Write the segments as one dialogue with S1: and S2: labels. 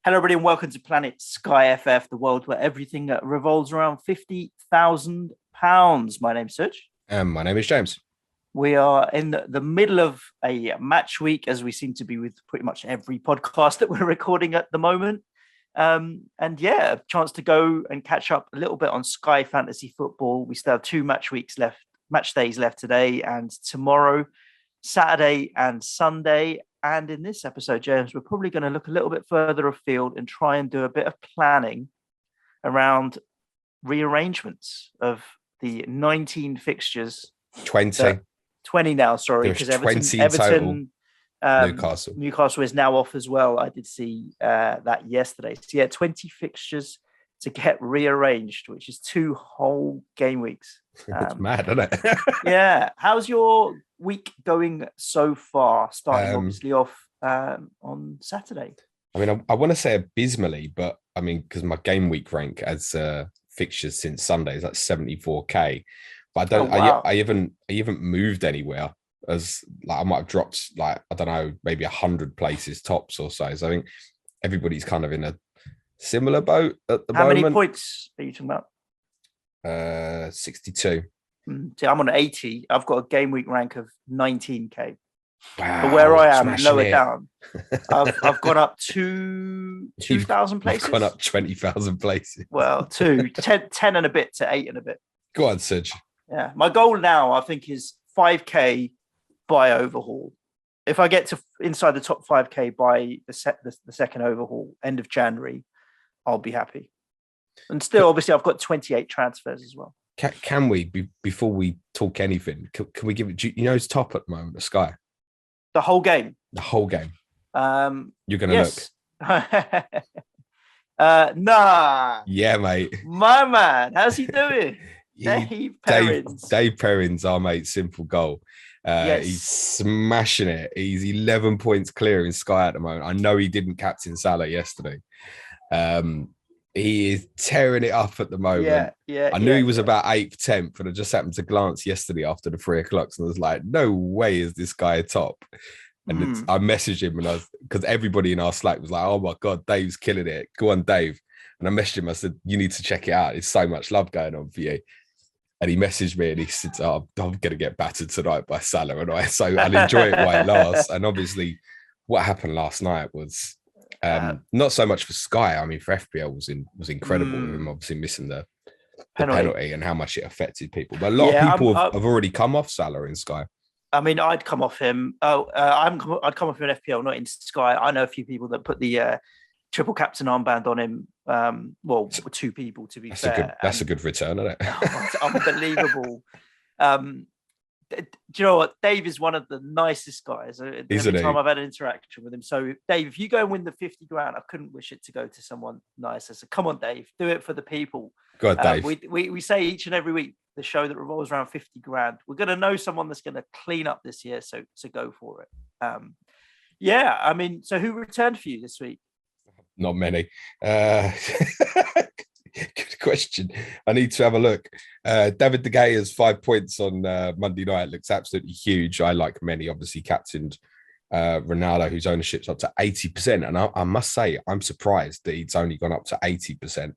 S1: Hello, everybody, and welcome to Planet SkyFF, the world where everything revolves around £50,000. My name's Such.
S2: My name is James.
S1: We are in the middle of a match week, as we seem to be with pretty much every podcast that we're recording at the moment. A chance to go and catch up a little bit on Sky Fantasy Football. We still have two match days left today and tomorrow, Saturday and Sunday. And in this episode, James, we're probably going to look a little bit further afield and try and do a bit of planning around rearrangements of the 19 fixtures.
S2: 20 now, sorry,
S1: because Everton Newcastle is now off as well. I did see that yesterday. So 20 fixtures to get rearranged, which is 2 whole game weeks.
S2: It's mad, isn't it?
S1: Yeah. How's your week going so far? Starting obviously off on Saturday.
S2: I mean, I want to say abysmally, but I mean, because my game week rank as fixtures since Sunday is like 74k. But I don't. I haven't moved anywhere. As like I might have dropped like I don't know, maybe 100 places tops or so. So I think everybody's kind of in a similar boat at the moment.
S1: How many points are you talking about?
S2: 62.
S1: See, I'm on 80. I've got a game week rank of 19k.
S2: Wow,
S1: but where I am, lower
S2: it
S1: down, I've gone up 2,000 places.
S2: You've gone up 20,000 places.
S1: Well, 10 and a bit to 8 and a bit.
S2: Go on, Serge.
S1: Yeah, my goal now, I think, is 5k by overhaul. If I get to inside the top 5k by the second overhaul, end of January, I'll be happy. And still, obviously, I've got 28 transfers as well.
S2: Can we, before we talk anything, can we give it, you know, it's top at the moment, the Sky?
S1: The whole game?
S2: The whole game. You're going to look.
S1: Nah.
S2: Yeah, mate.
S1: My man, how's he doing?
S2: Dave Perrins, our mate, simple goal.
S1: Yes.
S2: He's smashing it. He's 11 points clear in Sky at the moment. I know he didn't captain Salah yesterday. He is tearing it up at the moment. I knew he was about 8th, 10th, and I just happened to glance yesterday after the 3 o'clock, and I was like, no way is this guy a top. And I messaged him, and because everybody in our Slack was like, oh my God, Dave's killing it. Go on, Dave. And I messaged him, I said, you need to check it out. There's so much love going on for you. And he messaged me and he said, oh, I'm going to get battered tonight by Salah. And so I'll enjoy it while it lasts. And obviously what happened last night was not so much for Sky. I mean, for FPL was incredible. With him obviously missing the penalty and how much it affected people. But a lot of people have already come off Salah in Sky.
S1: I mean, I'd come off him. I'd come off him in FPL, not in Sky. I know a few people that put the triple captain armband on him. Well, 2 people, to be fair.
S2: That's a good return, isn't it?
S1: It's unbelievable. Do you know what? Dave is one of the nicest guys. Every time I've had an interaction with him. So, Dave, if you go and win the 50 grand, I couldn't wish it to go to someone nicer. So, come on, Dave, do it for the people.
S2: Go on, Dave.
S1: We say each and every week, the show that revolves around 50 grand. We're going to know someone that's going to clean up this year. So go for it. I mean, so who returned for you this week?
S2: Not many. Good question. I need to have a look. David De Gea's 5 points on Monday night looks absolutely huge. I, like many, obviously captained Ronaldo, whose ownership's up to 80%. And I must say, I'm surprised that he's only gone up to 80%.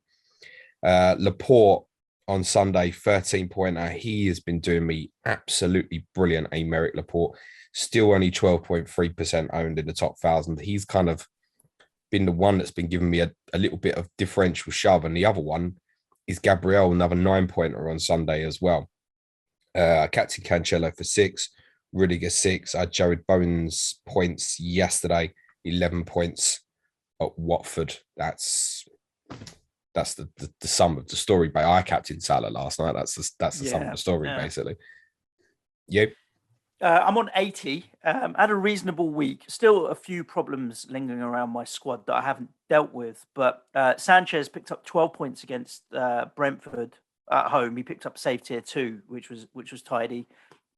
S2: Laporte on Sunday, 13-pointer. He has been doing me absolutely brilliant. Aymeric Laporte, still only 12.3% owned in the top 1,000. He's kind of been the one that's been giving me a little bit of differential shove, and the other one is Gabriel, another 9-pointer on Sunday as well. Captain Cancelo for 6, Rudiger 6. I had Jared Bowen's points yesterday, 11 points at Watford. That's the sum of the story. But I captained Salah last night. That's the sum of the story, basically. Yep.
S1: I'm on 80. Had a reasonable week. Still a few problems lingering around my squad that I haven't dealt with. But Sanchez picked up 12 points against Brentford at home. He picked up save tier 2, which was tidy.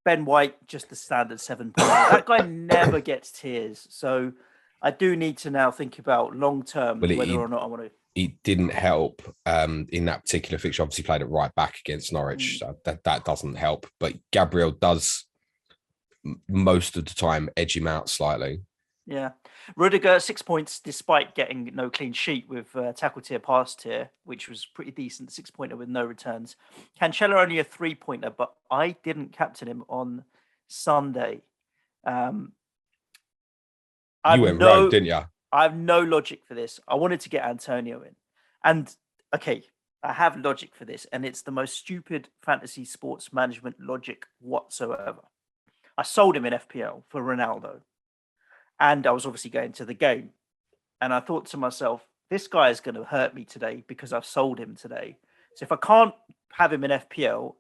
S1: Ben White, just the standard 7 points. That guy never gets tiers. So I do need to now think about long term whether or not I want to.
S2: It didn't help in that particular fixture. Obviously played it right back against Norwich. So that doesn't help. But Gabriel does most of the time edge him out slightly.
S1: Yeah. Rudiger, 6 points, despite getting no clean sheet with tackle tier, pass tier, which was pretty decent. 6-pointer with no returns. Cancelo only a 3-pointer, but I didn't captain him on Sunday.
S2: You went rogue, didn't you?
S1: I have no logic for this. I wanted to get Antonio in. And, okay, I have logic for this, and it's the most stupid fantasy sports management logic whatsoever. I sold him in FPL for Ronaldo. And I was obviously going to the game. And I thought to myself, this guy is going to hurt me today because I've sold him today. So if I can't have him in FPL,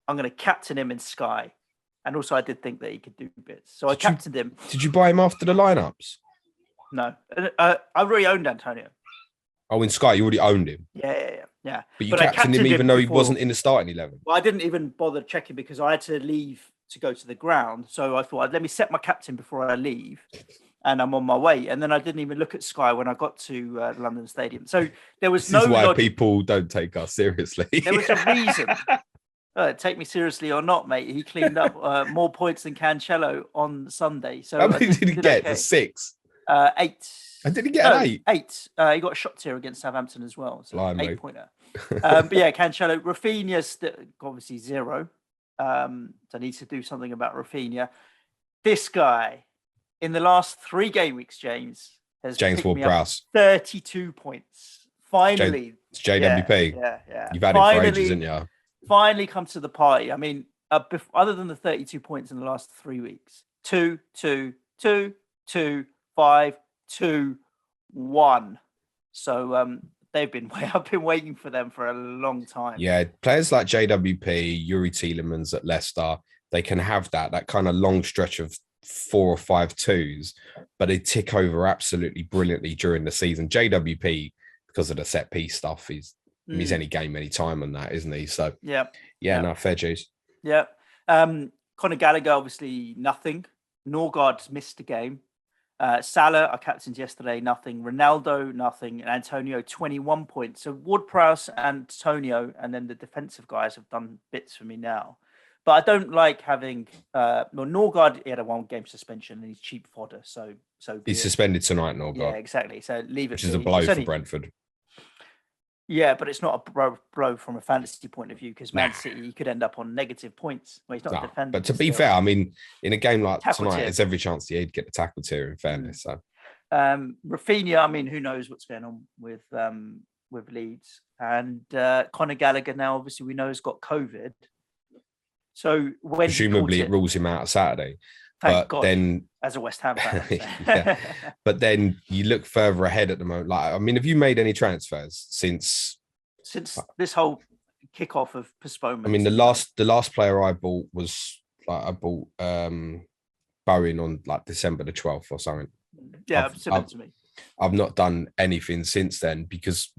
S1: I'm going to captain him in Sky. And also I did think that he could do bits. So I captained him.
S2: Did you buy him after the lineups?
S1: No. I already owned Antonio.
S2: Oh, in Sky, you already owned him?
S1: Yeah.
S2: But you captained him even though he wasn't in the starting 11?
S1: Well, I didn't even bother checking because I had to leave to go to the ground. So I thought, let me set my captain before I leave. And I'm on my way. And then I didn't even look at Sky when I got to London Stadium. So there was
S2: This is why people don't take us seriously.
S1: There was a reason. Take me seriously or not, mate. He cleaned up more points than Cancelo on Sunday. So
S2: how many did he get? Okay. 6?
S1: 8.
S2: And did he get an 8?
S1: 8. He got a shot tier against Southampton as well. So 8-pointer. But yeah, Cancelo. Rafinha's obviously 0. So I need to do something about Rafinha. This guy, in the last 3 game weeks, James
S2: Ward-Prowse,
S1: 32 points. Finally.
S2: It's JWP.
S1: Yeah.
S2: You've had it for ages, haven't you?
S1: Finally come to the party. I mean, other than the 32 points in the last 3 weeks, 2, 2, 2, 2, 5, 2, 1. So I've been waiting for them for a long time.
S2: Yeah, players like JWP, Yuri Tielemans at Leicester, they can have that kind of long stretch of 4 or 5 twos, but they tick over absolutely brilliantly during the season. JWP, because of the set piece stuff, he's any game, any time on that, isn't he? So no, fair dues.
S1: Yeah. Conor Gallagher, obviously nothing. Norgard missed the game. Salah, I captained yesterday, nothing. Ronaldo, nothing. And Antonio, 21 points. So Ward-Prowse and Antonio, and then the defensive guys have done bits for me now. But I don't like having Norgard. He had a 1-game suspension and he's cheap fodder. So
S2: he's suspended tonight, Norgard.
S1: Yeah, exactly. So leave it.
S2: Which is a blow for Brentford.
S1: Yeah, but it's not a blow from a fantasy point of view because Man City could end up on negative points. Well, he's not a defender.
S2: But to be fair, I mean, in a game like tonight, there's every chance he'd get the tackle tier. In fairness, so
S1: Rafinha. I mean, who knows what's going on with Leeds and Conor Gallagher now? Obviously, we know has got COVID. So when
S2: presumably it rules him out Saturday.
S1: Thank God, then as a West Ham fan.
S2: But then you look further ahead at the moment. Like, I mean, have you made any transfers since
S1: this whole kickoff of postponement?
S2: I mean, the last player I bought was Bowen on like December the 12th or something.
S1: Yeah, similar to me.
S2: I've not done anything since then because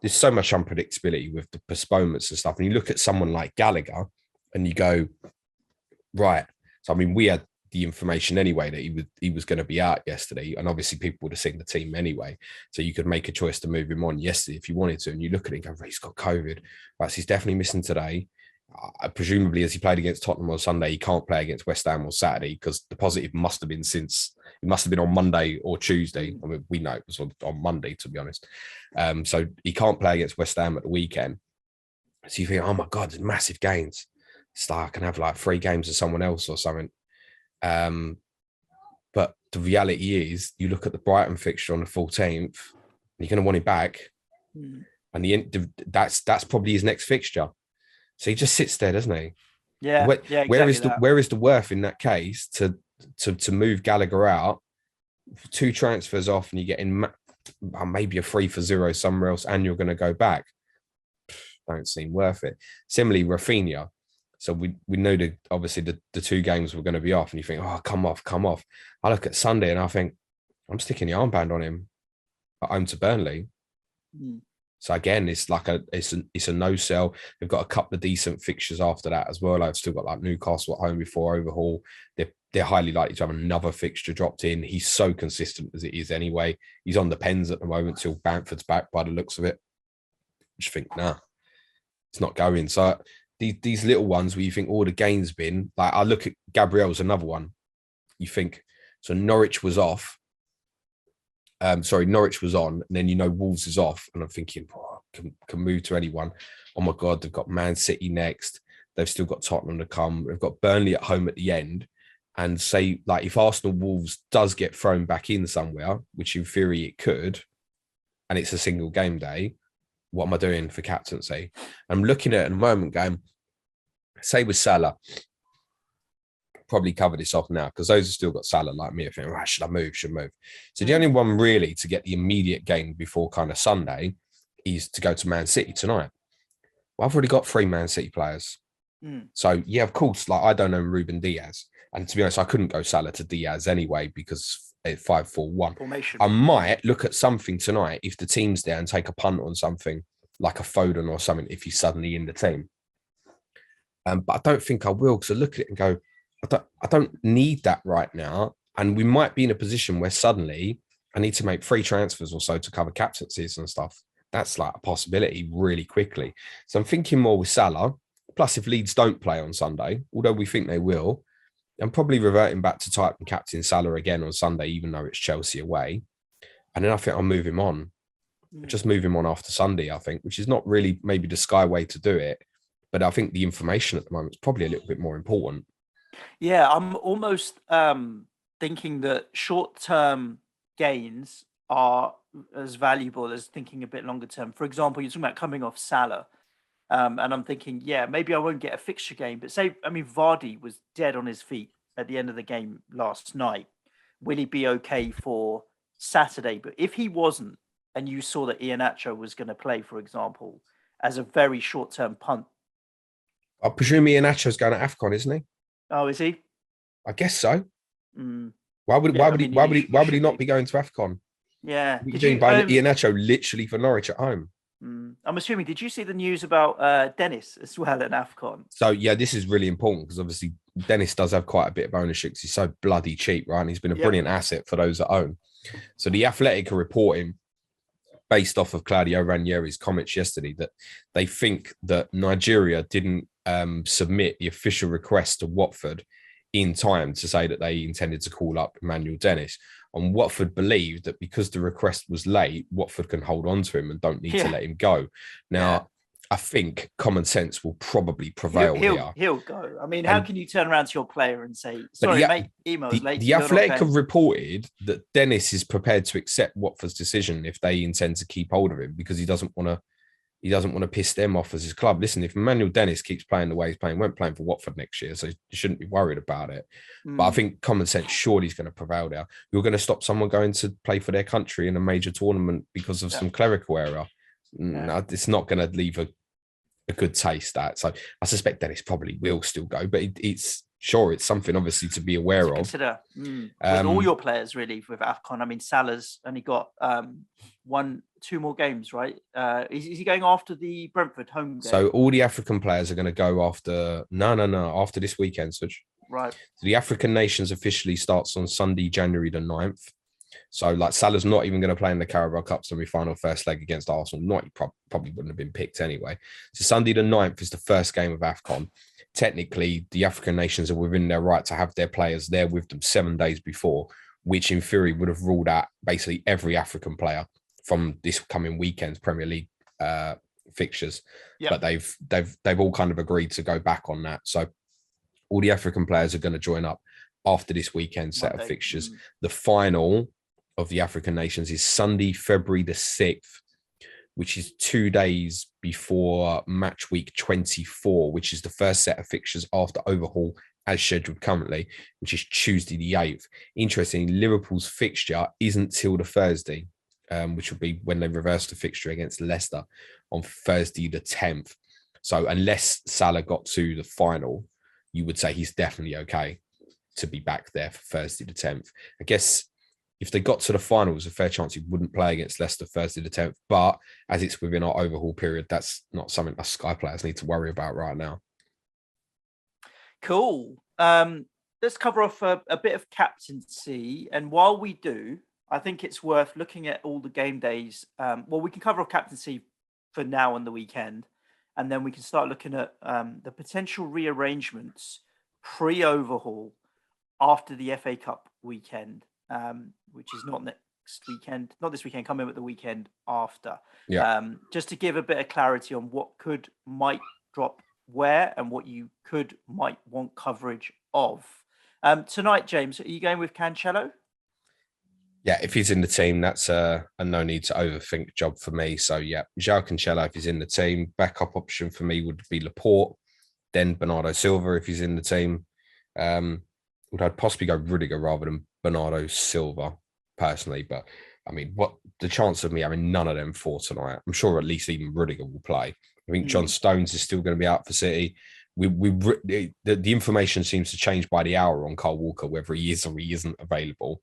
S2: there's so much unpredictability with the postponements and stuff. And you look at someone like Gallagher and you go, right. So, I mean, we had the information anyway that he was going to be out yesterday, and obviously people would have seen the team anyway, so you could make a choice to move him on yesterday if you wanted to. And you look at it and go, he's got COVID, right? So he's definitely missing today. Presumably, as he played against Tottenham on Sunday, he can't play against West Ham on Saturday because the positive must have been on Monday or Tuesday. I mean, we know it was on Monday, to be honest. So he can't play against West Ham at the weekend. So you think, oh my God, there's massive gains. It's like I can have like 3 games of someone else or something. But the reality is, you look at the Brighton fixture on the 14th, and you're going to want him back, and that's probably his next fixture. So he just sits there, doesn't he?
S1: Yeah.
S2: Where is the worth in that case to move Gallagher out, 2 transfers off, and you're getting maybe a 3 for 0 somewhere else, and you're going to go back? Don't seem worth it. Similarly, Rafinha. So we know that obviously the 2 games were going to be off, and you think, oh, come off. I look at Sunday and I think, I'm sticking the armband on him at home to Burnley. So again, it's like it's a no sell. They've got a couple of decent fixtures after that as well. I've still got like Newcastle at home before overhaul. They're highly likely to have another fixture dropped in. He's so consistent as it is anyway. He's on the pens at the moment till Bamford's back by the looks of it. Just think, it's not going. So these little ones where you think, the gain's been, like, I look at Gabriel's another one. You think, so Norwich was off. Norwich was on, and then Wolves is off, and I'm thinking, can move to anyone. Oh my God, they've got Man City next. They've still got Tottenham to come. They've got Burnley at home at the end. And say, like, if Arsenal Wolves does get thrown back in somewhere, which in theory it could, and it's a single game day, what am I doing for captaincy? I'm looking at it at the moment going, say with Salah, probably cover this off now because those have still got Salah like me. I think, right, should I move? Should move. So the only one really to get the immediate gain before kind of Sunday is to go to Man City tonight. Well, I've already got 3 Man City players. So yeah, of course, like I don't own Ruben Diaz. And to be honest, I couldn't go Salah to Diaz anyway because 5-4-1.
S1: Formation.
S2: I might look at something tonight if the team's there and take a punt on something like a Foden or something if he's suddenly in the team. But I don't think I will because I look at it and go, I don't need that right now. And we might be in a position where suddenly I need to make 3 transfers or so to cover captaincies and stuff. That's like a possibility really quickly. So I'm thinking more with Salah. Plus, if Leeds don't play on Sunday, although we think they will, I'm probably reverting back to type and captain Salah again on Sunday, even though it's Chelsea away. And then I think I'll move him on. Just move him on after Sunday, I think, which is not really maybe the Sky way to do it. But I think the information at the moment is probably a little bit more important.
S1: Yeah, I'm almost thinking that short-term gains are as valuable as thinking a bit longer term. For example, you're talking about coming off Salah. And I'm thinking, yeah, maybe I won't get a fixture game. But Vardy was dead on his feet at the end of the game last night. Will he be okay for Saturday? But if he wasn't, and you saw that Iheanacho was going to play, for example, as a very short-term punt.
S2: I presume Iheanacho's going to AFCON, isn't he?
S1: Oh, is he?
S2: I guess so.
S1: Mm.
S2: Why would he not be going to AFCON?
S1: Yeah.
S2: What are you doing buying Iheanacho literally for Norwich at home?
S1: I'm assuming, did you see the news about Dennis as well at AFCON?
S2: So, yeah, this is really important because obviously Dennis does have quite a bit of ownership because he's so bloody cheap, right? And he's been a brilliant asset for those that own. So the Athletic are reporting, based off of Claudio Ranieri's comments yesterday, that they think that Nigeria didn't submit the official request to Watford in time to say that they intended to call up Emmanuel Dennis. And Watford believed that because the request was late, Watford can hold on to him and don't need to let him go. Now, I think common sense will probably prevail here.
S1: He'll go. I mean, how can you turn around to your player and say, sorry, mate, email's late.
S2: The Athletic have reported that Dennis is prepared to accept Watford's decision if they intend to keep hold of him because he doesn't want to piss them off as his club. Listen, if Emmanuel Dennis keeps playing the way he's playing, won't playing for Watford next year, so you shouldn't be worried about it. But I think common sense surely is going to prevail there. You're going to stop someone going to play for their country in a major tournament because of some clerical error. No, it's not going to leave a good taste, that. So I suspect Dennis probably will still go, but it's something obviously to be aware of.
S1: Consider with all your players really with AFCON. I mean, Salah's only got 2 more games, right? Is he going after the Brentford home game?
S2: So all the African players are going to go after after this weekend, Such.
S1: Right.
S2: So the African Nations officially starts on Sunday, January the 9th. So like Salah's not even going to play in the Carabao Cup semi-final first leg against Arsenal. He probably wouldn't have been picked anyway. So Sunday the 9th is the first game of AFCON. Technically, the African nations are within their right to have their players there with them 7 days before, which in theory would have ruled out basically every African player from this coming weekend's Premier League fixtures. But they've all kind of agreed to go back on that. So all the African players are going to join up after this weekend set of fixtures. The final of the African nations is Sunday, February the 6th, which is 2 days before match week 24, which is the first set of fixtures after overhaul as scheduled currently, which is Tuesday the 8th. Interestingly, Liverpool's fixture isn't till the Thursday, which will be when they reverse the fixture against Leicester on Thursday the 10th. So unless Salah got to the final, you would say he's definitely okay to be back there for Thursday the 10th. I guess if they got to the final, there's a fair chance he wouldn't play against Leicester Thursday the 10th. But as it's within our overhaul period, that's not something us Sky players need to worry about right now.
S1: Cool. Let's cover off a bit of captaincy. And while we do, I think it's worth looking at all the game days. We can cover off captaincy for now on the weekend. And then we can start looking at the potential rearrangements pre-overhaul after the FA Cup weekend, which is not next weekend, not this weekend coming, but the weekend after.
S2: Yeah.
S1: Just to give a bit of clarity on what might drop where and what you might want coverage of. Tonight, James, are you going with Cancelo?
S2: Yeah, if he's in the team, that's a no need to overthink job for me. So yeah, João Cancelo, if he's in the team, backup option for me would be Laporte, then Bernardo Silva if he's in the team. Would I'd possibly go Rudiger rather than Bernardo Silva personally, but I mean, what the chance of me having none of them for tonight? I'm sure at least even Rudiger will play. I think John Stones is still going to be out for City. The information seems to change by the hour on Kyle Walker, whether he is or he isn't available.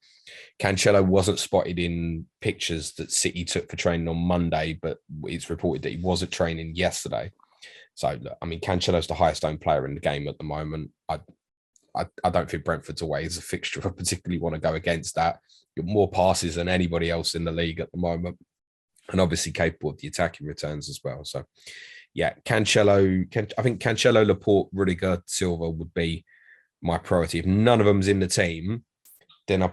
S2: Cancelo wasn't spotted in pictures that City took for training on Monday, but it's reported that he was at training yesterday. So, look, I mean, Cancelo's the highest owned player in the game at the moment. I don't think Brentford's away is a fixture. I particularly want to go against that. You're more passes than anybody else in the league at the moment, and obviously capable of the attacking returns as well. So, yeah, Cancelo. I think Cancelo, Laporte, Rudiger, Silva would be my priority. If none of them's in the team, then I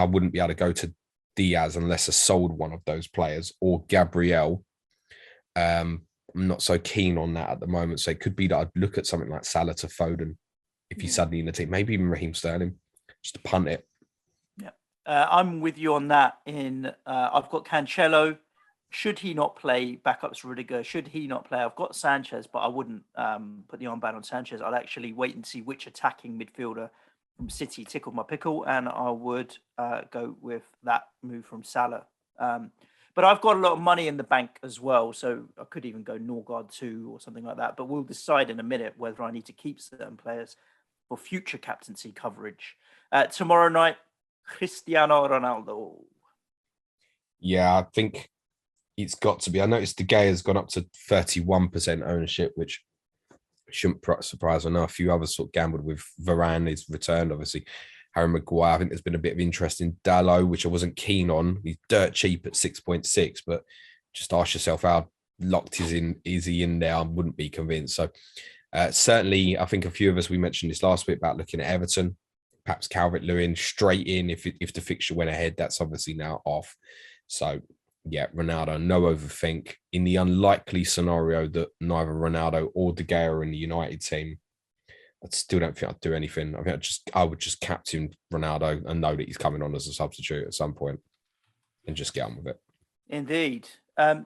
S2: wouldn't be able to go to Diaz unless I sold one of those players or Gabriel. I'm not so keen on that at the moment. So it could be that I'd look at something like Salah to Foden if he's suddenly in the team, maybe even Raheem Sterling, just to punt it.
S1: Yeah, I'm with you on that. I've got Cancelo. Should he not play, backups Rudiger. Should he not play, I've got Sanchez, but I wouldn't put the armband on Sanchez. I'd actually wait and see which attacking midfielder from City tickled my pickle, and I would go with that move from Salah. But I've got a lot of money in the bank as well, so I could even go Norgard 2 or something like that. But we'll decide in a minute whether I need to keep certain players for future captaincy coverage. Tomorrow night, Cristiano Ronaldo.
S2: Yeah, I think it's got to be. I noticed De Gea has gone up to 31% ownership, which shouldn't surprise. I know a few others sort of gambled with Varane. He's returned, obviously. Harry Maguire. I think there's been a bit of interest in Dalot, which I wasn't keen on. He's dirt cheap at 6.6, but just ask yourself how locked is he in there? I wouldn't be convinced. So certainly, I think a few of us, we mentioned this last week about looking at Everton, perhaps Calvert-Lewin straight in if the fixture went ahead. That's obviously now off. So yeah, Ronaldo, no overthink. In the unlikely scenario that neither Ronaldo or De Gea are in the United team, I still don't think I'd do anything. I think I would just captain Ronaldo and know that he's coming on as a substitute at some point and just get on with it.
S1: Indeed.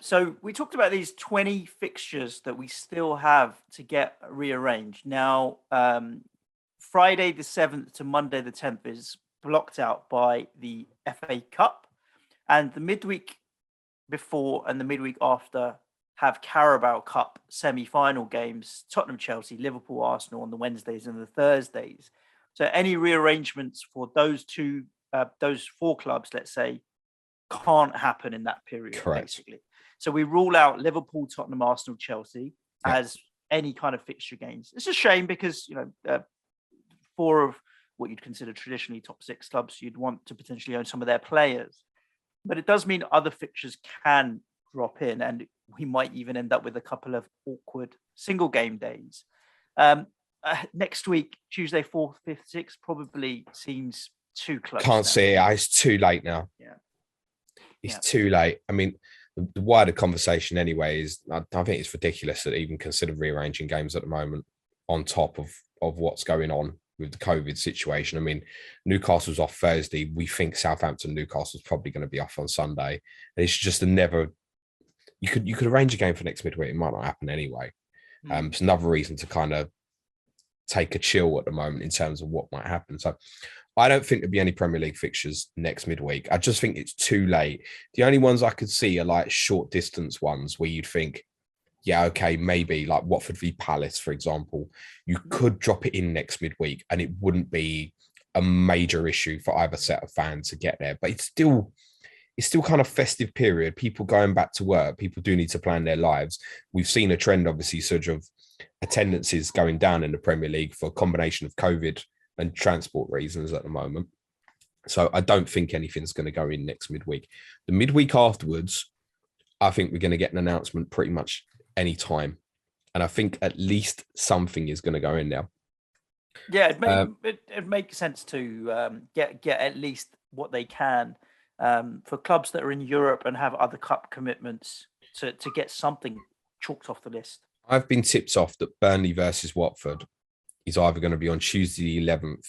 S1: So we talked about these 20 fixtures that we still have to get rearranged. Now, Friday the 7th to Monday the 10th is blocked out by the FA Cup, and the midweek before and the midweek after have Carabao Cup semi-final games, Tottenham, Chelsea, Liverpool, Arsenal on the Wednesdays and the Thursdays. So any rearrangements for those four clubs, let's say, can't happen in that period.
S2: Correct.
S1: Basically. So we rule out Liverpool, Tottenham, Arsenal, Chelsea as any kind of fixture games. It's a shame because, four of what you'd consider traditionally top six clubs, you'd want to potentially own some of their players. But it does mean other fixtures can drop in, and we might even end up with a couple of awkward single game days. Next week, Tuesday, 4th, 5th, 6th, probably seems too close.
S2: Can't see it. It's too late now.
S1: Yeah.
S2: It's too late. I mean, the wider conversation anyway is I think it's ridiculous that even consider rearranging games at the moment on top of what's going on with the COVID situation. I mean, Newcastle's off Thursday. We think Southampton, Newcastle's probably going to be off on Sunday. And it's just you could arrange a game for next midweek. It might not happen anyway. It's another reason to kind of take a chill at the moment in terms of what might happen. So I don't think there'll be any Premier League fixtures next midweek. I just think it's too late. The only ones I could see are like short distance ones where you'd think, yeah, okay, maybe like Watford v Palace, for example. You could drop it in next midweek and it wouldn't be a major issue for either set of fans to get there. But it's still kind of festive period. People going back to work. People do need to plan their lives. We've seen a trend, obviously, sort of attendances going down in the Premier League for a combination of COVID and transport reasons at the moment. So I don't think anything's going to go in next midweek. The midweek afterwards, I think we're going to get an announcement pretty much any time. And I think at least something is going to go in now.
S1: Yeah, it makes sense to get at least what they can for clubs that are in Europe and have other cup commitments to get something chalked off the list.
S2: I've been tipped off that Burnley versus Watford is either going to be on Tuesday the 11th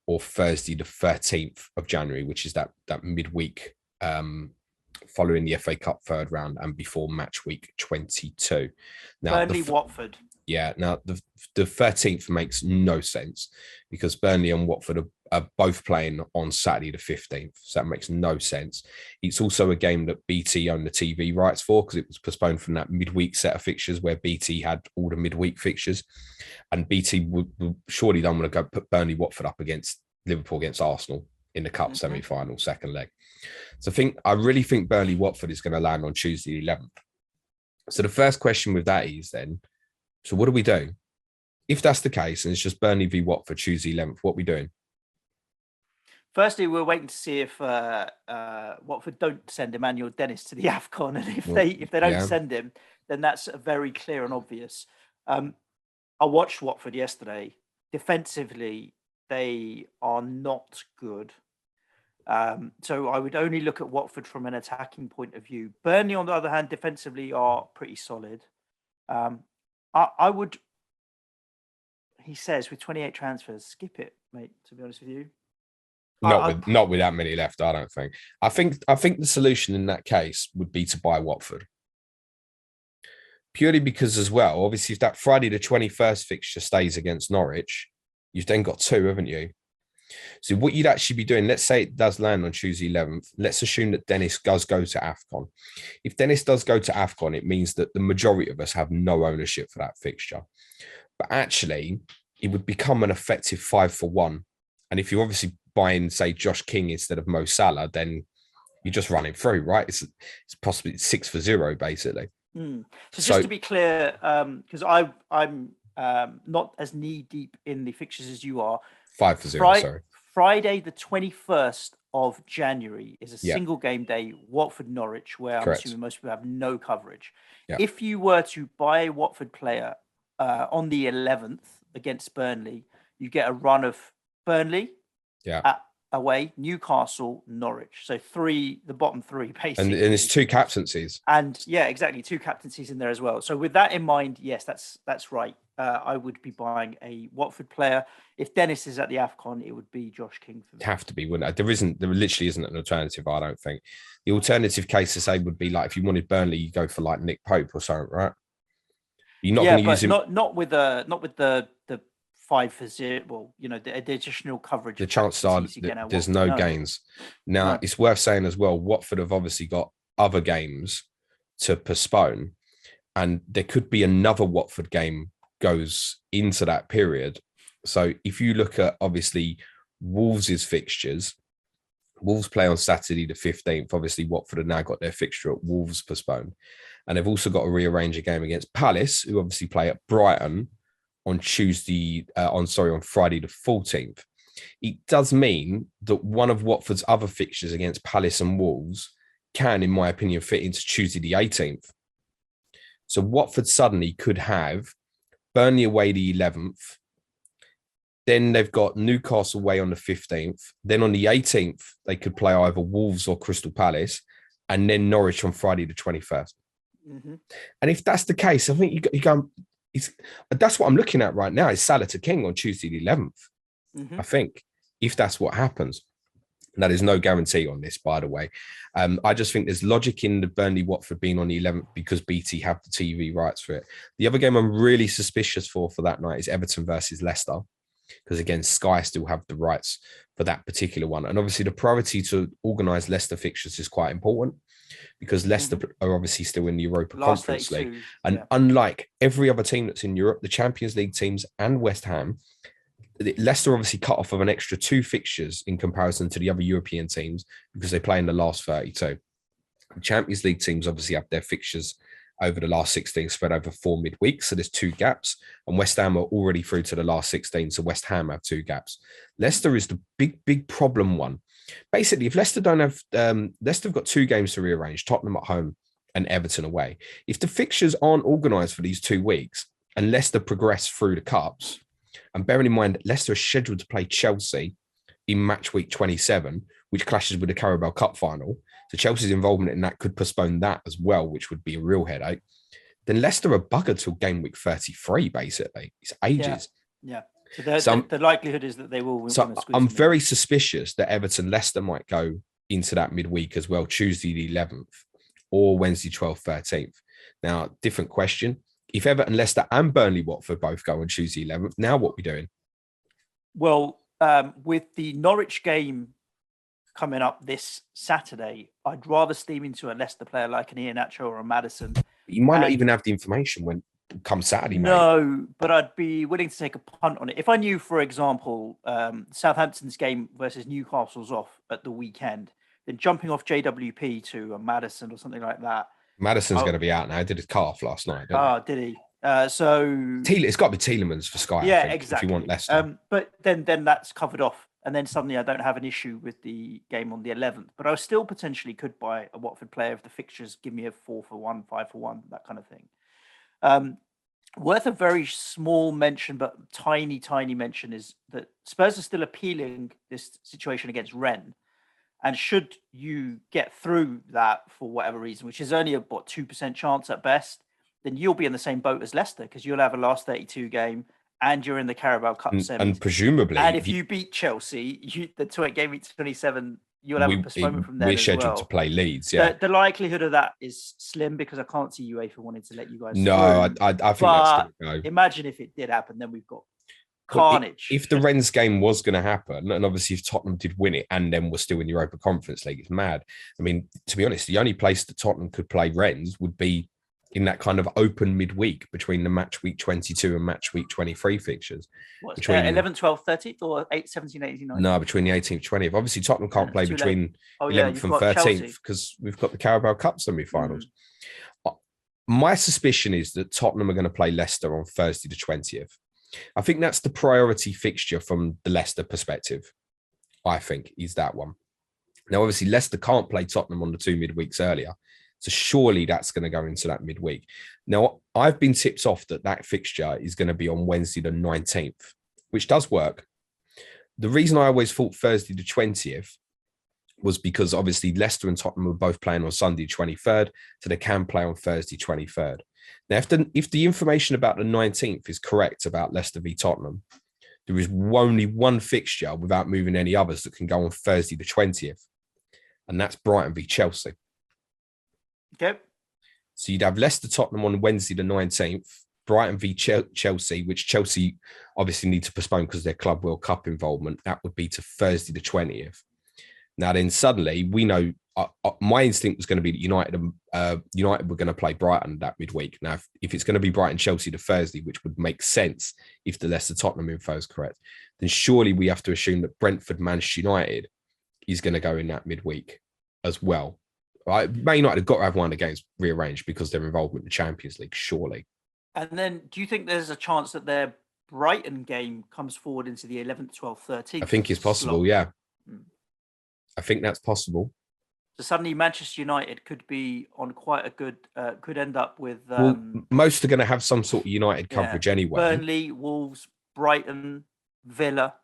S2: or Thursday the 13th of January, which is that midweek following the FA Cup third round and before match week 22. Now,
S1: Burnley, Watford.
S2: Yeah, now the 13th makes no sense because Burnley and Watford are both playing on Saturday the 15th. So that makes no sense. It's also a game that BT owned the TV rights for because it was postponed from that midweek set of fixtures where BT had all the midweek fixtures. And BT would surely don't want to go put Burnley Watford up against Liverpool against Arsenal in the Cup semi-final, second leg. So I really think Burnley Watford is going to land on Tuesday the 11th. So the first question with that is then, so what do we do? If that's the case, and it's just Burnley v Watford Tuesday 11th, what are we doing?
S1: Firstly, we're waiting to see if Watford don't send Emmanuel Dennis to the AFCON, and if they don't send him, then that's very clear and obvious. I watched Watford yesterday. Defensively, they are not good. So I would only look at Watford from an attacking point of view. Burnley, on the other hand, defensively are pretty solid. I would, he says, with 28 transfers, skip it, mate, to be honest with you.
S2: Not with that many left, I don't think. I think the solution in that case would be to buy Watford. Purely because as well, obviously, if that Friday the 21st fixture stays against Norwich, you've then got two, haven't you? So what you'd actually be doing, let's say it does land on Tuesday 11th. Let's assume that Dennis does go to AFCON. If Dennis does go to AFCON, it means that the majority of us have no ownership for that fixture. But actually, it would become an effective 5-for-1. And if you're obviously buying, say, Josh King instead of Mo Salah, then you're just running through, right? It's possibly 6-for-0, basically.
S1: So just to be clear, because I'm not as knee deep in the fixtures as you are.
S2: 5-for-0, sorry.
S1: Friday, the 21st of January is a single game day, Watford Norwich, where I'm assuming most people have no coverage. Yeah. If you were to buy a Watford player on the 11th against Burnley, you get a run of Burnley away, Newcastle, Norwich. So the bottom three, basically.
S2: And it's two captaincies.
S1: And yeah, exactly. Two captaincies in there as well. So with that in mind, yes, that's right. I would be buying a Watford player. If Dennis is at the AFCON, it would be Josh King for me.
S2: Have to be, wouldn't it? There literally isn't an alternative, I don't think. The alternative case to say would be like if you wanted Burnley, you go for like Nick Pope or something, right? You're not going to use him.
S1: Not with the 5-for-0. Well, the additional coverage.
S2: The chances are there's no gains. Now, it's worth saying as well, Watford have obviously got other games to postpone, and there could be another Watford game goes into that period. So if you look at obviously Wolves' fixtures, Wolves play on Saturday the 15th. Obviously, Watford have now got their fixture at Wolves postponed. And they've also got to rearrange a game against Palace, who obviously play at Brighton on Friday the 14th. It does mean that one of Watford's other fixtures against Palace and Wolves can, in my opinion, fit into Tuesday the 18th. So Watford suddenly could have Burnley away the 11th. Then they've got Newcastle away on the 15th. Then on the 18th, they could play either Wolves or Crystal Palace, and then Norwich on Friday the 21st. Mm-hmm. And if that's the case, I think you go. That's what I'm looking at right now. Is Salah to King on Tuesday the 11th? Mm-hmm. I think if that's what happens. That is no guarantee on this, by the way. I just think there's logic in the Burnley Watford being on the 11th because BT have the TV rights for it. The other game I'm really suspicious for that night is Everton versus Leicester, because again, Sky still have the rights for that particular one. And obviously the priority to organise Leicester fixtures is quite important because Leicester are obviously still in the Europa Conference League. And unlike every other team that's in Europe, the Champions League teams and West Ham, Leicester obviously cut off of an extra 2 fixtures in comparison to the other European teams because they play in the last 32. The Champions League teams obviously have their fixtures over the last 16 spread over 4 midweeks. So there's 2 gaps, and West Ham are already through to the last 16. So West Ham have 2 gaps. Leicester is the big problem one. Basically, if Leicester don't have, Leicester have got 2 games to rearrange, Tottenham at home and Everton away. If the fixtures aren't organised for these 2 weeks and Leicester progress through the cups, and bearing in mind, Leicester is scheduled to play Chelsea in match week 27, which clashes with the Carabao Cup final. So Chelsea's involvement in that could postpone that as well, which would be a real headache. Then Leicester are buggered till game week 33, basically. It's ages.
S1: Yeah. So the likelihood is that they will win.
S2: So I'm very suspicious that Everton Leicester might go into that midweek as well, Tuesday the 11th or Wednesday 12th, 13th. Now, different question. If Everton, Leicester and Burnley Watford both go on Tuesday 11th, now what are we doing?
S1: Well, with the Norwich game coming up this Saturday, I'd rather steam into a Leicester player like an Iheanacho or a Madison.
S2: You might not even have the information when come Saturday, mate.
S1: No, but I'd be willing to take a punt on it. If I knew, for example, Southampton's game versus Newcastle's off at the weekend, then jumping off JWP to a Madison or something like that.
S2: Madison's going to be out now. He did his calf last night.
S1: Did he? It's
S2: got to be Tielemans for Sky.
S1: Yeah,
S2: I think,
S1: exactly.
S2: If you want Leicester,
S1: but then that's covered off, and then suddenly I don't have an issue with the game on the 11th. But I still potentially could buy a Watford player if the fixtures give me a 4-for-1, 5-for-1, that kind of thing. Worth a very small mention, but tiny mention is that Spurs are still appealing this situation against Rennes. And should you get through that for whatever reason, which is only a 2% chance at best, then you'll be in the same boat as Leicester because you'll have a last 32 game and you're in the Carabao Cup semis.
S2: And presumably...
S1: And if you beat Chelsea, the game week 27, you'll have a postponement from there.
S2: We're scheduled to play Leeds, yeah.
S1: The likelihood of that is slim because I can't see UEFA wanting to let you guys
S2: No,
S1: through.
S2: I think that's going to go.
S1: Imagine if it did happen, then we've got carnage.
S2: If the Rennes game was going to happen, and obviously if Tottenham did win it and then we're still in the Europa Conference League, it's mad. I mean, to be honest, the only place that Tottenham could play Rennes would be in that kind of open midweek between the match week 22 and match week 23 fixtures.
S1: What's between 11th, 12th, 13th or 17th, 18th, 19th?
S2: No, between the 18th, 20th. Obviously, Tottenham can't play between 11th and 13th because we've got the Carabao Cup semi-finals. My suspicion is that Tottenham are going to play Leicester on Thursday the 20th. I think that's the priority fixture from the Leicester perspective, I think, is that one. Now, obviously, Leicester can't play Tottenham on the 2 midweeks earlier. So surely that's going to go into that midweek. Now, I've been tipped off that fixture is going to be on Wednesday the 19th, which does work. The reason I always thought Thursday the 20th was because obviously Leicester and Tottenham were both playing on Sunday 23rd, so they can play on Thursday 23rd. Now, if the information about the 19th is correct about Leicester v Tottenham, there is only one fixture without moving any others that can go on Thursday the 20th, and that's Brighton v Chelsea.
S1: Okay.
S2: So you'd have Leicester Tottenham on Wednesday the 19th, Brighton v Chelsea, which Chelsea obviously need to postpone because of their Club World Cup involvement. That would be to Thursday the 20th. Now then suddenly we know my instinct was going to be that United were going to play Brighton that midweek. Now, if it's going to be Brighton Chelsea the Thursday, which would make sense if the Leicester Tottenham info is correct, then surely we have to assume that Brentford Manchester United is going to go in that midweek as well. Right? Man United have got to have one of the games rearranged because they're involved in the Champions League, surely.
S1: And then do you think there's a chance that their Brighton game comes forward into the 11th, 12th, 13th?
S2: I think it's possible, yeah. I think that's possible.
S1: So suddenly Manchester United could be on quite a good, could end up with...
S2: most are going to have some sort of United coverage anyway.
S1: Burnley, Wolves, Brighton, Villa,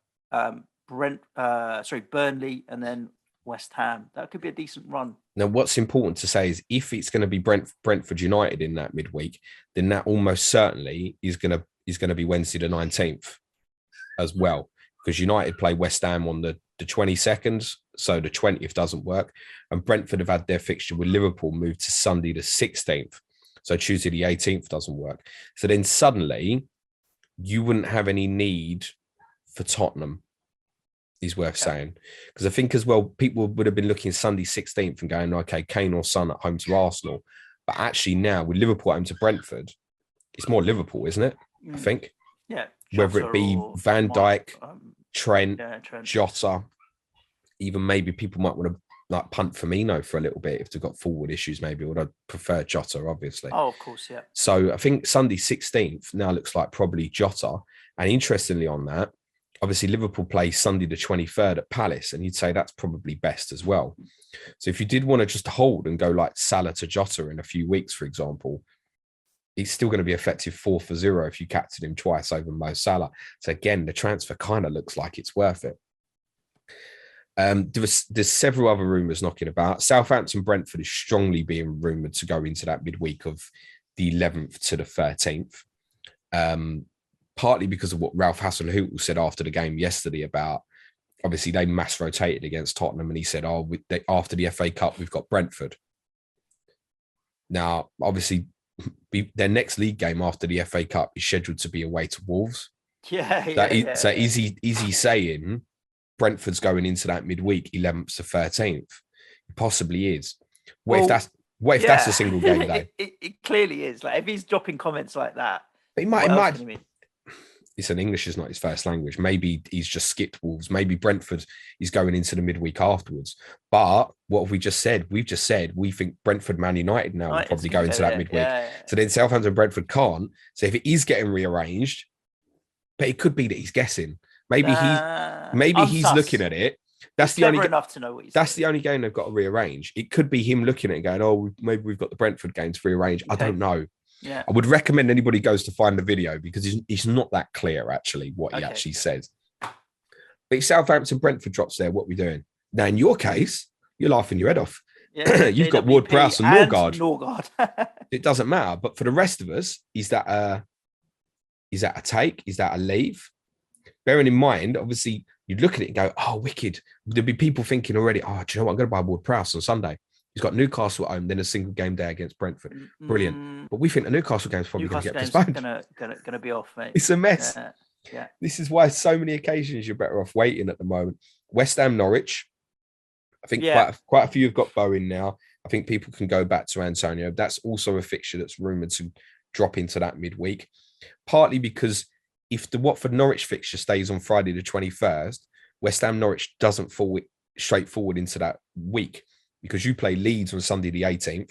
S1: Burnley, and then West Ham. That could be a decent run.
S2: Now, what's important to say is if it's going to be Brentford United in that midweek, then that almost certainly is going to be Wednesday the 19th as well, because United play West Ham on the 22nd, so the 20th doesn't work. And Brentford have had their fixture with Liverpool moved to Sunday the 16th, so Tuesday the 18th doesn't work. So then suddenly you wouldn't have any need for Tottenham, is worth saying. Because I think as well, people would have been looking Sunday 16th and going, okay, Kane or Son at home to Arsenal. But actually now with Liverpool at home to Brentford, it's more Liverpool, isn't it? I think.
S1: Yeah.
S2: Whether it be Van Dijk, Trent, Jota, even maybe people might want to punt Firmino for a little bit if they've got forward issues, maybe. Or I'd prefer Jota, obviously.
S1: Oh, of course, yeah.
S2: So I think Sunday 16th now looks like probably Jota. And interestingly on that, obviously Liverpool play Sunday the 23rd at Palace, and you'd say that's probably best as well. So if you did want to just hold and go like Salah to Jota in a few weeks, for example, he's still going to be effective 4-for-0 if you captain him twice over Mo Salah. So again, the transfer kind of looks like it's worth it. There's several other rumours knocking about. Southampton Brentford is strongly being rumoured to go into that midweek of the 11th to the 13th. Partly because of what Ralph Hasenhüttl said after the game yesterday about, obviously they mass rotated against Tottenham, and he said, after the FA Cup, we've got Brentford. Now, obviously, their next league game after the FA Cup is scheduled to be away to Wolves. So is he saying Brentford's going into that midweek, 11th to 13th? It possibly is. What if that's a single game day?
S1: It clearly is. Like, if he's dropping comments like that,
S2: but he might. Listen, English is not his first language. Maybe he's just skipped Wolves. Maybe Brentford is going into the midweek afterwards. But what have we just said? We've just said we think Brentford, Man United now will probably go into that midweek. Yeah. So then Southampton, Brentford can't. So if it is getting rearranged, but it could be that he's guessing. Maybe he's looking at it. That's the only
S1: enough to know what he's
S2: That's the only game they've got to rearrange. It could be him looking at it and going, maybe we've got the Brentford game to rearrange. Okay. I don't know.
S1: Yeah,
S2: I would recommend anybody goes to find the video because it's not that clear actually what he actually says. But if Southampton Brentford drops there, what are we doing? Now, in your case, you're laughing your head off. Yeah, you've got Ward-Prowse and Norgard. It doesn't matter. But for the rest of us, is that a take? Is that a leave? Bearing in mind, obviously, you'd look at it and go, oh, wicked. There'd be people thinking already, do you know what? I'm going to buy Ward-Prowse on Sunday. He's got Newcastle at home, then a single game day against Brentford. Brilliant. But we think the Newcastle game's probably going to get postponed.
S1: Going to be off, mate.
S2: It's a mess.
S1: Yeah.
S2: This is why so many occasions you're better off waiting at the moment. West Ham, Norwich. I think quite a few have got Bowen now. I think people can go back to Antonio. That's also a fixture that's rumoured to drop into that midweek. Partly because if the Watford Norwich fixture stays on Friday the 21st, West Ham Norwich doesn't fall straight forward into that week, because you play Leeds on Sunday the 18th,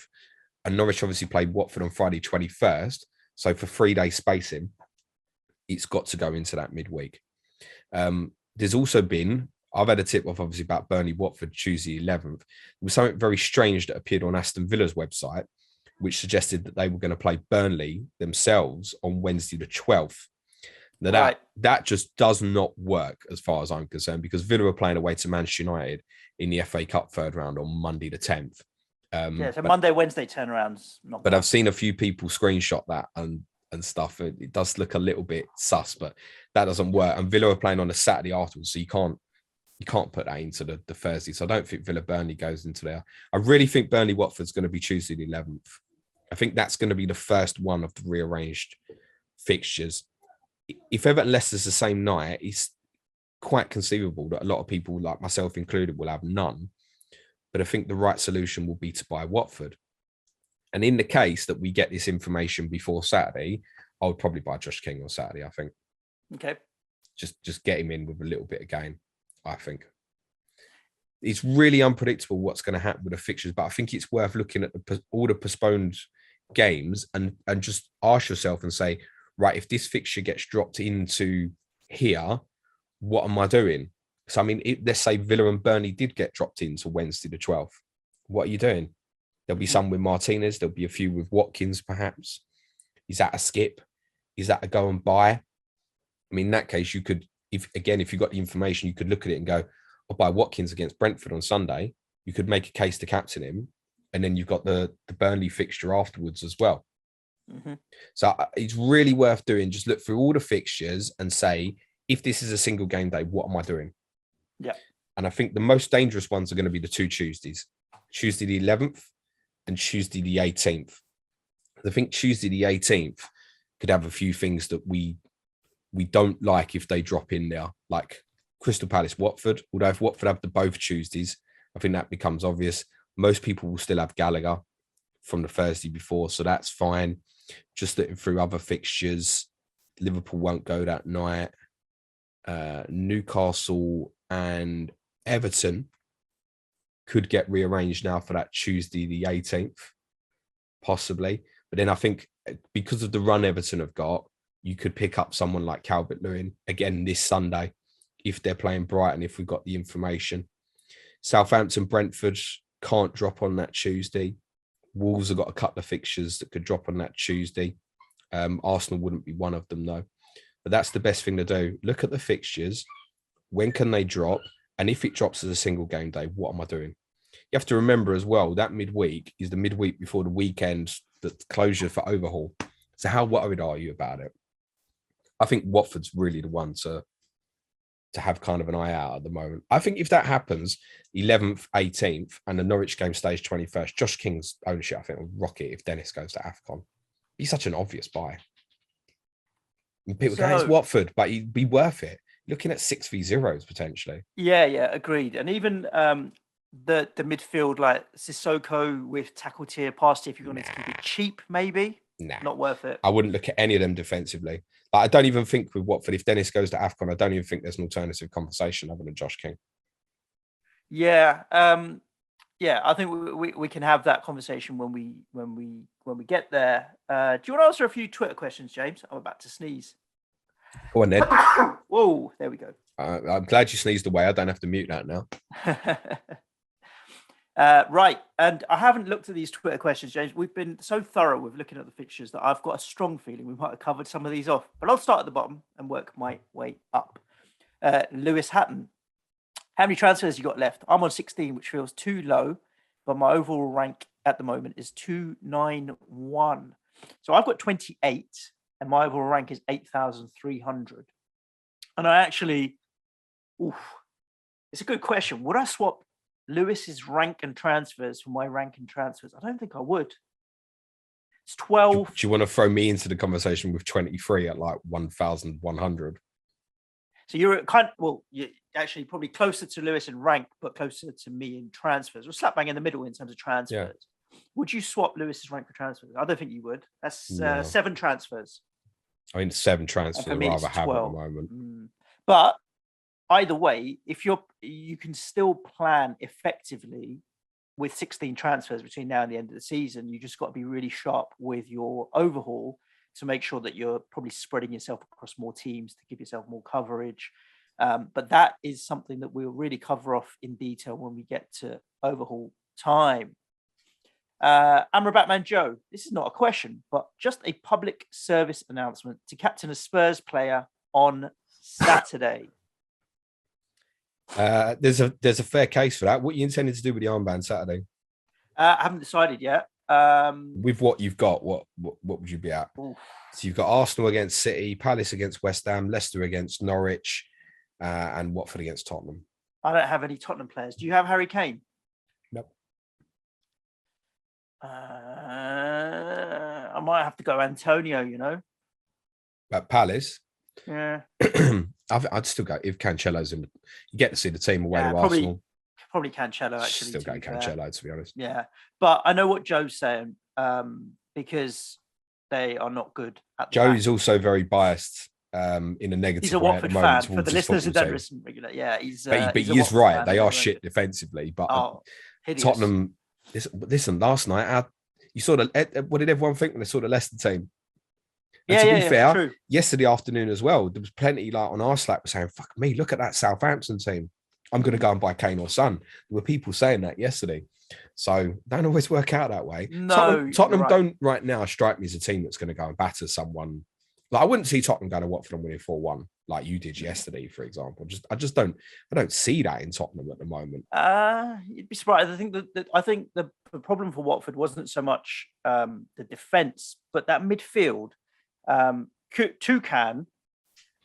S2: and Norwich obviously played Watford on Friday 21st. So for 3 day spacing, it's got to go into that midweek. There's also been, I've had a tip off obviously about Burnley Watford Tuesday 11th. There was something very strange that appeared on Aston Villa's website, which suggested that they were going to play Burnley themselves on Wednesday the 12th. Now that just does not work as far as I'm concerned, because Villa are playing away to Manchester United in the FA Cup third round on Monday the 10th.
S1: So Monday, Wednesday turnarounds.
S2: But I've seen a few people screenshot that and stuff. It does look a little bit sus, but that doesn't work. And Villa are playing on a Saturday afterwards, so you can't put that into the Thursday. So I don't think Villa Burnley goes into there. I really think Burnley Watford's going to be Tuesday the 11th. I think that's going to be the first one of the rearranged fixtures. If Everton Leicester's the same night, it's quite conceivable that a lot of people, like myself included, will have none. But I think the right solution will be to buy Watford. And in the case that we get this information before Saturday, I would probably buy Josh King on Saturday, I think.
S1: Okay.
S2: Just get him in with a little bit of gain, I think. It's really unpredictable what's going to happen with the fixtures, but I think it's worth looking at all the postponed games and just ask yourself and say, right, if this fixture gets dropped into here, what am I doing? So, I mean, let's say Villa and Burnley did get dropped into Wednesday the 12th. What are you doing? There'll be some with Martinez. There'll be a few with Watkins, perhaps. Is that a skip? Is that a go and buy? I mean, in that case, you could, if you got the information, you could look at it and go, I'll buy Watkins against Brentford on Sunday. You could make a case to captain him. And then you've got the Burnley fixture afterwards as well. Mm-hmm. So it's really worth doing. Just look through all the fixtures and say, if this is a single game day, what am I doing?
S1: Yeah.
S2: And I think the most dangerous ones are going to be the 2 Tuesdays, Tuesday the 11th and Tuesday the 18th. I think Tuesday the 18th could have a few things that we don't like if they drop in there, like Crystal Palace, Watford. Although if Watford have the both Tuesdays, I think that becomes obvious. Most people will still have Gallagher from the Thursday before, so that's fine. Just looking through other fixtures, Liverpool won't go that night. Newcastle and Everton could get rearranged now for that Tuesday the 18th, possibly. But then I think because of the run Everton have got, you could pick up someone like Calvert-Lewin again this Sunday if they're playing Brighton, if we've got the information. Southampton, Brentford can't drop on that Tuesday. Wolves have got a couple of fixtures that could drop on that Tuesday. Arsenal wouldn't be one of them, though. But that's the best thing to do. Look at the fixtures. When can they drop? And if it drops as a single game day, what am I doing? You have to remember as well that midweek is the midweek before the weekend, the closure for overhaul. So how worried are you about it? I think Watford's really the one to have kind of an eye out at the moment. I think if that happens, 11th, 18th, and the Norwich game stays 21st, Josh King's ownership, I think, will rocket if Dennis goes to AFCON. He's such an obvious buy. And people go, it's Watford, but he'd be worth it. Looking at 6v0s potentially.
S1: Yeah, agreed. And even the midfield, like Sissoko with tackle tier, pass tier, if you wanted to keep it cheap, maybe. Not worth it.
S2: I wouldn't look at any of them defensively. Like, I don't even think with Watford, if Dennis goes to AFCON, I don't even think there's an alternative conversation other than Josh King.
S1: Yeah. I think we can have that conversation when we get there. Do you want to answer a few Twitter questions, James? I'm about to sneeze.
S2: Go on then.
S1: Whoa, there we go.
S2: I'm glad you sneezed away. I don't have to mute that now.
S1: Right. And I haven't looked at these Twitter questions, James. We've been so thorough with looking at the fixtures that I've got a strong feeling we might have covered some of these off. But I'll start at the bottom and work my way up. Lewis Hatton. How many transfers you got left? I'm on 16, which feels too low, but my overall rank at the moment is 291. So I've got 28, and my overall rank is 8,300. And I actually, it's a good question. Would I swap Lewis's rank and transfers for my rank and transfers? I don't think I would. It's 12.
S2: Do you want to throw me into the conversation with 23 at like 1,100?
S1: So you're you're actually probably closer to Lewis in rank, but closer to me in transfers. We're slap bang in the middle in terms of transfers. Yeah. Would you swap Lewis's rank for transfers? I don't think you would. That's 7 transfers.
S2: I mean, 7 transfers I'd rather have at the moment.
S1: But either way, if you can still plan effectively with 16 transfers between now and the end of the season. You just got to be really sharp with your overhaul to make sure that you're probably spreading yourself across more teams to give yourself more coverage. But that is something that we'll really cover off in detail when we get to overhaul time. Amrabat Joe, this is not a question, but just a public service announcement to captain a Spurs player on Saturday.
S2: There's a fair case for that. What are you intending to do with the armband Saturday?
S1: I haven't decided yet.
S2: With what you've got, what would you be at?
S1: Oof.
S2: So you've got Arsenal against City, Palace against West Ham, Leicester against Norwich, and Watford against Tottenham.
S1: I don't have any Tottenham players. Do you have Harry Kane?
S2: Nope.
S1: I might have to go Antonio,
S2: At Palace?
S1: Yeah.
S2: I'd still go if Cancelo's in. You get to see the team away to Arsenal.
S1: Probably Cancelo, actually.
S2: Still go Cancelo, to be honest.
S1: Yeah. But I know what Joe's saying, because they are not good at
S2: Joe is also very biased in a negative
S1: He's a
S2: way
S1: Watford fan. For the listeners who don't listen regularly, yeah.
S2: But he is right. They are shit defensively. But Tottenham, listen, last night, you saw what did everyone think when they saw the Leicester team? And to be fair, true. Yesterday afternoon as well, there was plenty on our Slack saying, fuck me, look at that Southampton team. I'm going to go and buy Kane or Son. There were people saying that yesterday. So don't always work out that way.
S1: No,
S2: Tottenham don't right now strike me as a team that's going to go and batter someone. Like, I wouldn't see Tottenham going to Watford and winning 4-1 like you did yesterday, for example. I don't see that in Tottenham at the moment.
S1: You'd be surprised. I think the problem for Watford wasn't so much the defence, but that midfield. Toucan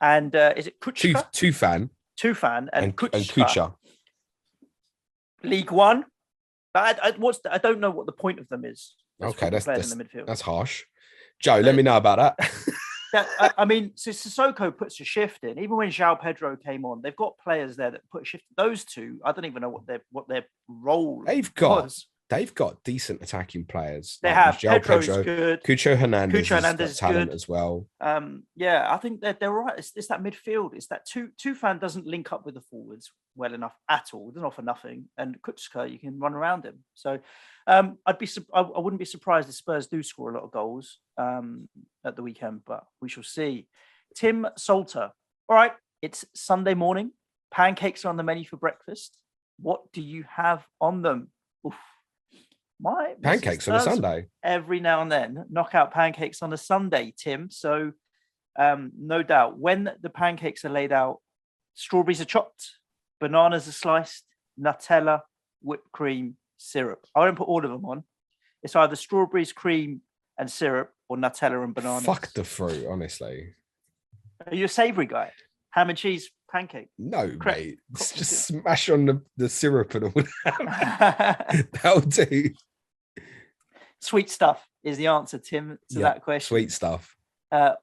S1: and is it Kuchka? Tufan and Kuchka. League One. But I don't know what the point of them is.
S2: Okay, that's in the midfield. That's harsh. Joe, let me know about that.
S1: I mean, so Sissoko puts a shift in. Even when João Pedro came on, they've got players there that put a shift. Those two, I don't even know what their role was.
S2: They've got decent attacking players.
S1: They have. Pedro's good.
S2: Cucho Hernandez is talent as well.
S1: I think they're right. It's that midfield. It's that Tufan doesn't link up with the forwards well enough at all. He doesn't offer nothing. And Kuchka, you can run around him. So I wouldn't be surprised if Spurs do score a lot of goals at the weekend, but we shall see. Tim Salter. All right, it's Sunday morning. Pancakes are on the menu for breakfast. What do you have on them? Oof. My
S2: pancakes on a Sunday.
S1: Every now and then, knock out pancakes on a Sunday, Tim. So, no doubt, when the pancakes are laid out, strawberries are chopped, bananas are sliced, Nutella, whipped cream, syrup. I won't put all of them on. It's either strawberries, cream, and syrup, or Nutella and bananas.
S2: Fuck the fruit, honestly.
S1: Are you a savoury guy? Ham and cheese pancake?
S2: No, mate. Just smash on the syrup and all that. That'll do.
S1: Sweet stuff is the answer, Tim, to that question.
S2: Sweet stuff.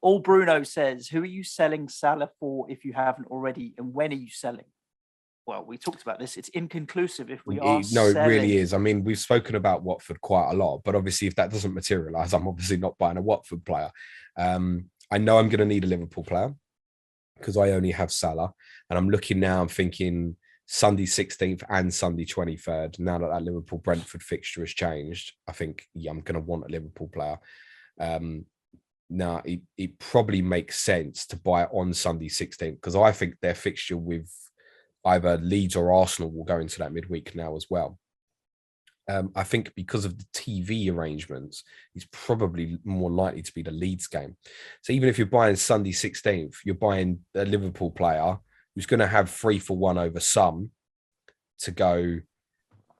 S1: All Bruno says, who are you selling Salah for if you haven't already? And when are you selling? Well, we talked about this. It's inconclusive if we are selling.
S2: It really is. I mean, we've spoken about Watford quite a lot, but obviously if that doesn't materialise, I'm obviously not buying a Watford player. I know I'm going to need a Liverpool player because I only have Salah. And I'm looking now, I'm thinking Sunday 16th and Sunday 23rd. Now that Liverpool-Brentford fixture has changed, I think, I'm going to want a Liverpool player. Now, it probably makes sense to buy it on Sunday 16th because I think their fixture with either Leeds or Arsenal will go into that midweek now as well. I think because of the TV arrangements, it's probably more likely to be the Leeds game. So even if you're buying Sunday 16th, you're buying a Liverpool player who's going to have 3-for-1 over some to go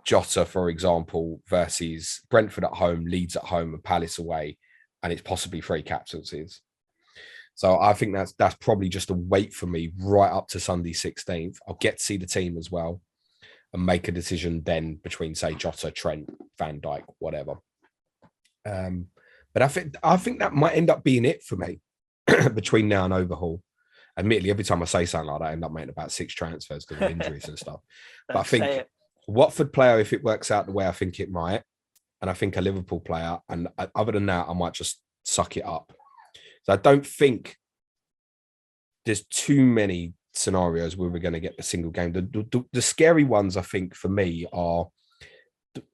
S2: Jota, for example, versus Brentford at home, Leeds at home, and Palace away, and it's possibly 3 captaincies. So I think that's probably just a wait for me right up to Sunday 16th. I'll get to see the team as well and make a decision then between, say, Jota, Trent, Van Dijk, whatever. But I think that might end up being it for me between now and overhaul. Admittedly, every time I say something like that, I end up making about 6 transfers because of injuries and stuff. But I think Watford player, if it works out the way I think it might, and I think a Liverpool player, and other than that, I might just suck it up. So I don't think there's too many scenarios where we're going to get a single game. The scary ones, I think, for me are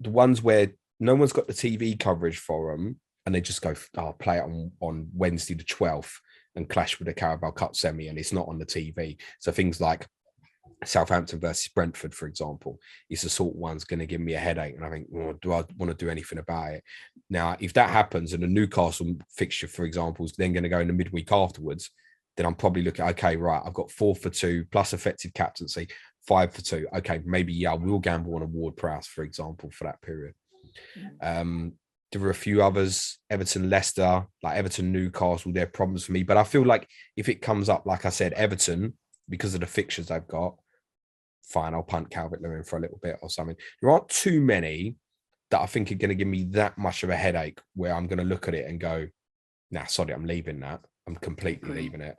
S2: the ones where no one's got the TV coverage for them and they just go, play it on Wednesday the 12th and clash with the Carabao Cup semi and it's not on the TV. So things like Southampton versus Brentford, for example, is the sort of one's going to give me a headache. And I think, do I want to do anything about it? Now, if that happens and the Newcastle fixture, for example, is then going to go in the midweek afterwards, then I'm probably looking, okay, right, I've got 4 for 2 plus effective captaincy, 5 for 2. Okay, maybe, I will gamble on a Ward-Prowse, for example, for that period. There were a few others, Everton, Leicester, like Everton, Newcastle, they're problems for me. But I feel like if it comes up, like I said, Everton, because of the fixtures they've got, fine, I'll punt Calvert-Lewin for a little bit or something. There aren't too many that I think are going to give me that much of a headache where I'm going to look at it and go, nah, sorry, I'm leaving that. I'm completely leaving it.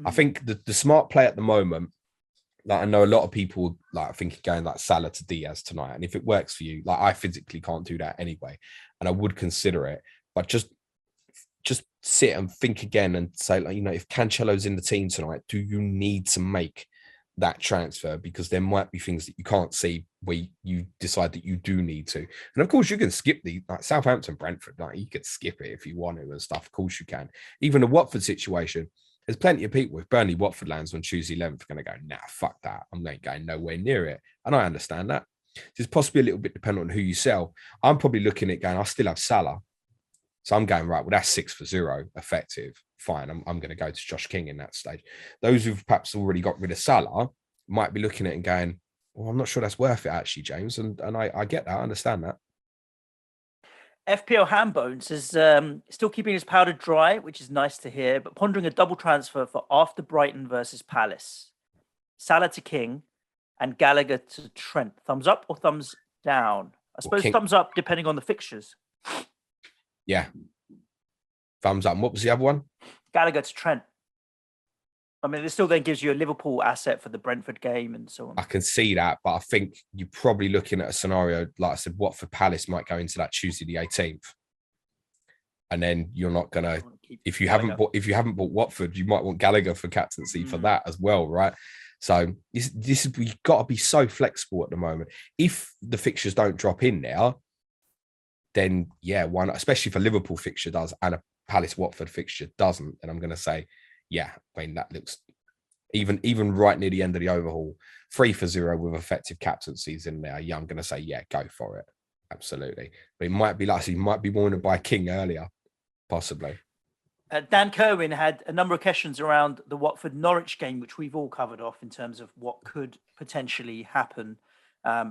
S2: I think the smart play at the moment, like I know a lot of people like think going like Salah to Diaz tonight. And if it works for you, like I physically can't do that anyway. And I would consider it, but just sit and think again and say, like, if Cancelo's in the team tonight, do you need to make that transfer? Because there might be things that you can't see where you decide that you do need to. And of course you can skip the like Southampton, Brentford, like you could skip it if you want to and stuff. Of course you can. Even the Watford situation, there's plenty of people, if Burnley Watford lands on Tuesday 11th, are going to go, nah, fuck that. I'm not going nowhere near it. And I understand that. It's possibly a little bit dependent on who you sell. I'm probably looking at going, I still have Salah. So I'm going, right, well, that's 6 for 0 effective. Fine. I'm going to go to Josh King in that stage. Those who've perhaps already got rid of Salah might be looking at it and going, well, I'm not sure that's worth it, actually, James. And I get that. I understand that.
S1: FPL Handbones is still keeping his powder dry, which is nice to hear, but pondering a double transfer for after Brighton versus Palace. Salah to King and Gallagher to Trent. Thumbs up or thumbs down? I suppose thumbs up depending on the fixtures.
S2: Yeah. Thumbs up. And what was the other one?
S1: Gallagher to Trent. I mean, it still then gives you a Liverpool asset for the Brentford game and so on.
S2: I can see that, but I think you're probably looking at a scenario, like I said, Watford Palace might go into that Tuesday the 18th. And then you're not going to, if you haven't bought Watford, you might want Gallagher for captaincy for that as well, right? So this we've got to be so flexible at the moment. If the fixtures don't drop in there, then yeah, why not? Especially if a Liverpool fixture does and a Palace Watford fixture doesn't. And I'm going to say, yeah, I mean, that looks even right near the end of the overhaul, 3 for 0 with effective captaincies in there. Yeah, I'm going to say, yeah, go for it. Absolutely. But it might be like, so you might be wanting to buy King earlier, possibly.
S1: Dan Kerwin had a number of questions around the Watford Norwich game, which we've all covered off in terms of what could potentially happen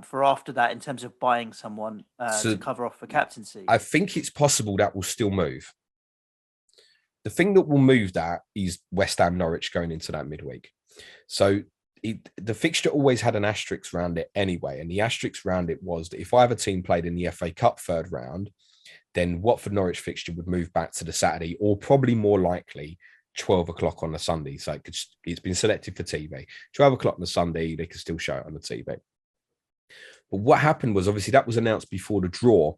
S1: for after that in terms of buying someone to cover off for captaincy.
S2: I think it's possible that will still move. The thing that will move that is West Ham Norwich going into that midweek. So the fixture always had an asterisk around it anyway. And the asterisk around it was that if either team played in the FA Cup third round, then Watford Norwich fixture would move back to the Saturday, or probably more likely 12 o'clock on the Sunday. So it's been selected for TV. 12 o'clock on the Sunday, they could still show it on the TV. But what happened was, obviously, that was announced before the draw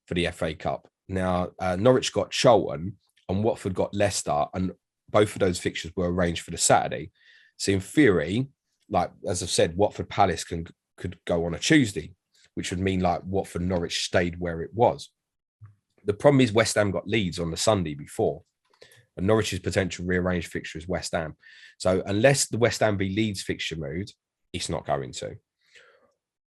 S2: for the FA Cup. Now, Norwich got Charlton and Watford got Leicester, and both of those fixtures were arranged for the Saturday. So in theory, like, as I've said, Watford Palace could go on a Tuesday, which would mean like Watford Norwich stayed where it was. The problem is West Ham got Leeds on the Sunday before, and Norwich's potential rearranged fixture is West Ham. So unless the West Ham v Leeds fixture moved, it's not going to.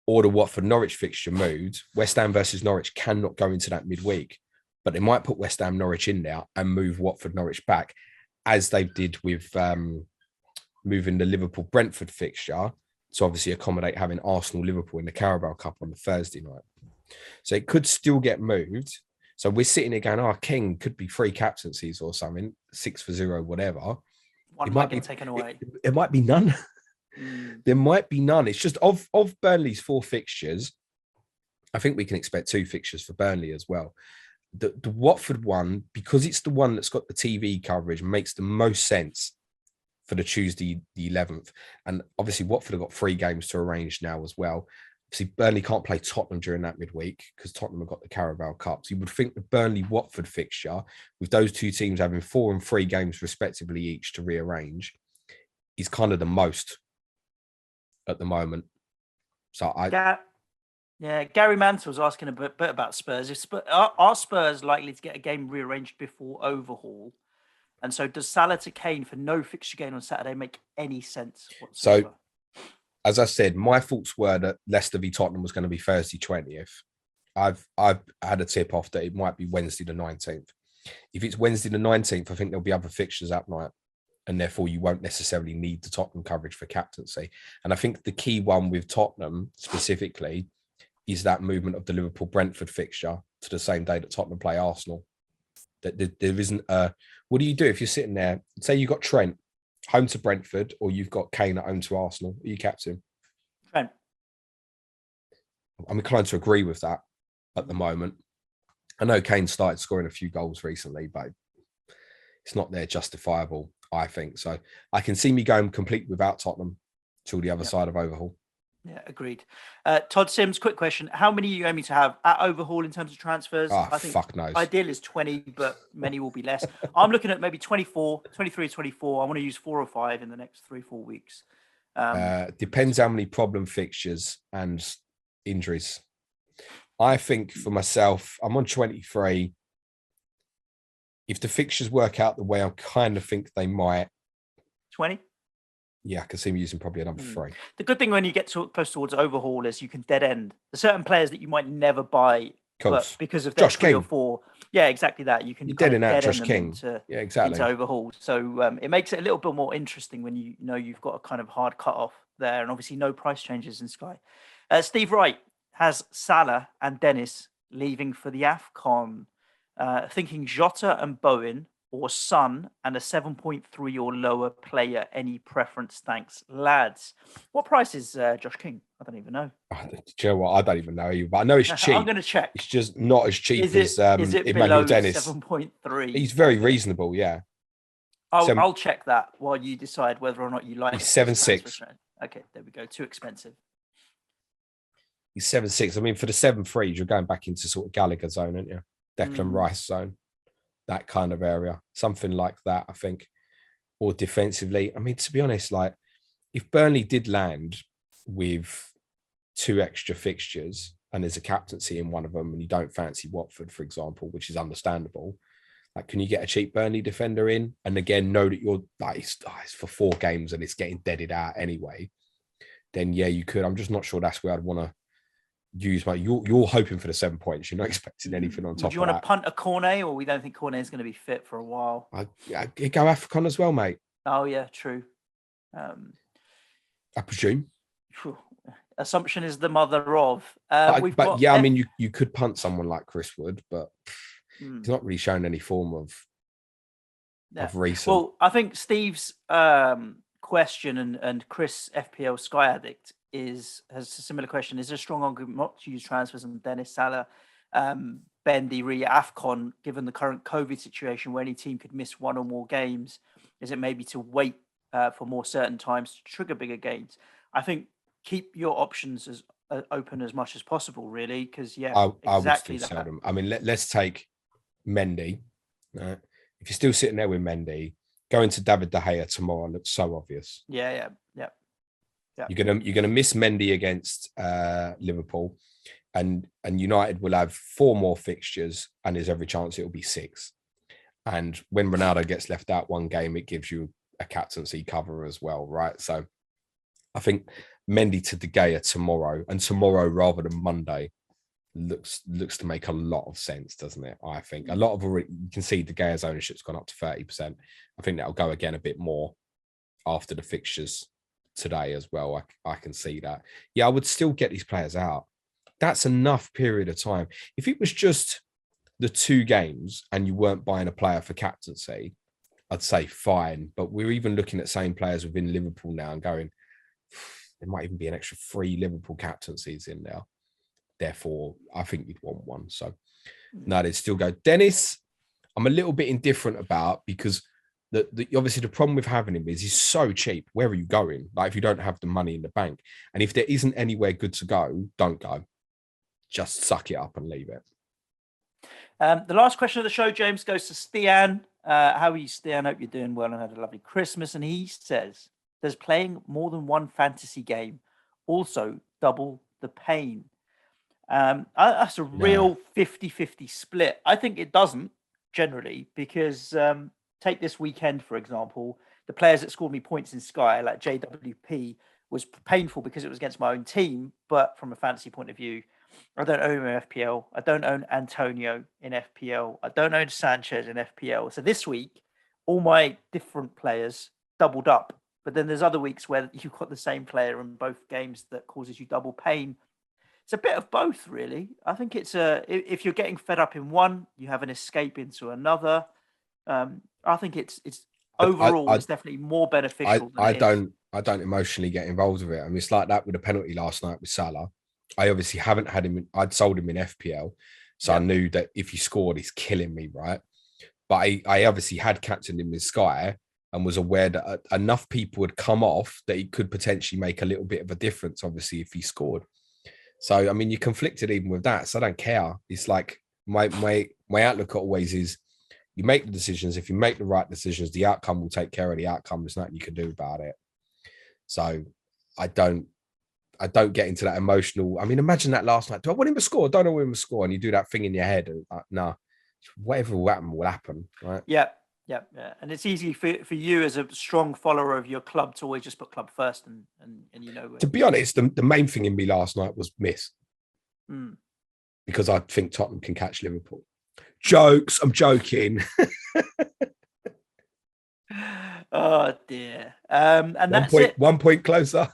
S2: Or the Watford Norwich fixture moved, West Ham versus Norwich cannot go into that midweek, but they might put West Ham Norwich in there and move Watford Norwich back, as they did with moving the Liverpool Brentford fixture to obviously accommodate having Arsenal Liverpool in the Carabao Cup on the Thursday night. So it could still get moved. So we're sitting here going, King could be 3 captaincies or something, 6-0, whatever.
S1: One might get taken away.
S2: It might be none. There might be none. It's just of Burnley's 4 fixtures, I think we can expect 2 fixtures for Burnley as well. The Watford one, because it's the one that's got the TV coverage, makes the most sense for the Tuesday, the 11th. And obviously Watford have got 3 games to arrange now as well. Obviously, Burnley can't play Tottenham during that midweek because Tottenham have got the Carabao Cup. So you would think the Burnley-Watford fixture, with those 2 teams having 4 and 3 games respectively each to rearrange, is kind of the most at the moment. So
S1: Gary Mantle's asking a bit about Spurs. Are Spurs likely to get a game rearranged before overhaul? And so does Salah to Kane for no fixture gain on Saturday make any sense whatsoever?
S2: So, as I said, my thoughts were that Leicester v Tottenham was going to be Thursday 20th. I've had a tip off that it might be Wednesday the 19th. If it's Wednesday the 19th, I think there'll be other fixtures that night, and therefore you won't necessarily need the Tottenham coverage for captaincy. And I think the key one with Tottenham specifically is that movement of the Liverpool Brentford fixture to the same day that Tottenham play Arsenal. That there isn't a... What do you do if you're sitting there? Say you've got Trent home to Brentford, or you've got Kane at home to Arsenal. Are you captain?
S1: Trent.
S2: I'm inclined to agree with that at the moment. I know Kane started scoring a few goals recently, but it's not there justifiable, I think. So I can see me going complete without Tottenham till the other side of overhaul.
S1: Yeah, agreed. Todd Sims, quick question. How many are you aiming to have at overhaul in terms of transfers?
S2: I think fuck knows.
S1: Ideal is 20, but many will be less. I'm looking at maybe 24, 23, 24. I want to use 4 or 5 in the next 3-4 weeks.
S2: Depends how many problem fixtures and injuries. I think for myself, I'm on 23. If the fixtures work out the way I kind of think they might.
S1: 20?
S2: Yeah, I can see me using probably a number 3.
S1: The good thing when you get close towards overhaul is you can dead end. There's certain players that you might never buy, but because of their 3 or 4. Yeah, exactly that. You can
S2: dead end out Josh King. Into
S1: overhaul. So it makes it a little bit more interesting when you know you've got a kind of hard cut off there, and obviously no price changes in Sky. Steve Wright has Salah and Dennis leaving for the AFCON, thinking Jota and Bowen, or Son and a 7.3 or lower player. Any preference? Thanks, lads. What price is Josh King? I don't even know.
S2: Do you know what? I don't even know you, but I know it's cheap.
S1: I'm going to check.
S2: It's just not as cheap as
S1: Emmanuel
S2: Dennis.
S1: 7.3.
S2: He's very reasonable, yeah.
S1: I'll check that while you decide whether or not you like.
S2: He's 7.6.
S1: Okay, there we go. Too expensive.
S2: He's 7.6. I mean, for the 7.3s, you're going back into sort of Gallagher zone, aren't you? Declan Rice zone. That kind of area, something like that, I think, or defensively. I mean, to be honest, like if Burnley did land with 2 extra fixtures and there's a captaincy in one of them and you don't fancy Watford, for example, which is understandable, like, can you get a cheap Burnley defender in? And again, know that you're like, it's for 4 games and it's getting deaded out anyway. Then yeah, you could. I'm just not sure that's where I'd want to use my. You're hoping for the 7 points. You're not expecting anything on top
S1: Would you
S2: of
S1: want
S2: that.
S1: to punt a Cornet, or we don't think Cornet is going to be fit for a while?
S2: I go African as well, mate.
S1: Oh yeah, true.
S2: I presume.
S1: Assumption is the mother of.
S2: I mean, you could punt someone like Chris Wood, but he's not really shown any form of recent.
S1: Well, I think Steve's question and Chris FPL Sky Addict has a similar question. Is there a strong argument not to use transfers on Dennis Salah, Bendy, AFCON, given the current COVID situation where any team could miss one or more games? Is it maybe to wait for more certain times to trigger bigger gains? I think keep your options as open as much as possible, really, because exactly
S2: would still sell them. I mean, let's take Mendy. Right? If you're still sitting there with Mendy, going to David De Gea tomorrow looks so obvious.
S1: Yeah.
S2: You're gonna miss Mendy against Liverpool, and United will have 4 more fixtures, and there's every chance it will be 6. And when Ronaldo gets left out one game, it gives you a captaincy cover as well, right? So I think Mendy to De Gea tomorrow, and tomorrow rather than Monday, looks to make a lot of sense, doesn't it? I think a lot of you can see De Gea's ownership's gone up to 30%. I think that'll go again a bit more after the fixtures today as well. I can see that. Yeah, I would still get these players out. That's enough period of time. If it was just the 2 games and you weren't buying a player for captaincy, I'd say fine. But we're even looking at same players within Liverpool now and going, there might even be an extra 3 Liverpool captaincies in there. Therefore, I think you'd want one. So, no, they'd still go. Dennis, I'm a little bit indifferent about, because obviously the problem with having him is he's so cheap. Where are you going? Like, if you don't have the money in the bank, and if there isn't anywhere good to go, don't go. Just suck it up and leave it.
S1: The last question of the show, James, goes to Stian. How are you, Stian? Hope you're doing well and had a lovely Christmas. And he says, does playing more than one fantasy game also double the pain? That's a real 50-50 split. I think it doesn't generally, because take this weekend, for example, the players that scored me points in Sky, like JWP, was painful because it was against my own team. But from a fantasy point of view, I don't own him in FPL. I don't own Antonio in FPL. I don't own Sanchez in FPL. So this week, all my different players doubled up. But then there's other weeks where you've got the same player in both games that causes you double pain. It's a bit of both, really. I think it's if you're getting fed up in one, you have an escape into another. I think it's overall it's definitely more beneficial.
S2: I don't emotionally get involved with it. I mean, it's like that with a penalty last night with Salah. I obviously haven't had him. I'd sold him in FPL, so I knew that if he scored, he's killing me, right? But I obviously had captained him in Sky and was aware that enough people had come off that he could potentially make a little bit of a difference, obviously, if he scored. So, I mean, you're conflicted even with that. So I don't care. It's like my outlook always is, you make the decisions. If you make the right decisions, the outcome will take care of the outcome. There's nothing you can do about it. So I don't get into that emotional. I mean, imagine that last night. Do I want him to score? Don't want him to score. And you do that thing in your head. And nah, whatever will happen. Right?
S1: Yeah. And it's easy for you as a strong follower of your club to always just put club first. And you know.
S2: To be honest, the main thing in me last night was miss. Because I think Tottenham can catch Liverpool. Jokes. I'm joking.
S1: Oh, dear. And that's it.
S2: 1 point closer.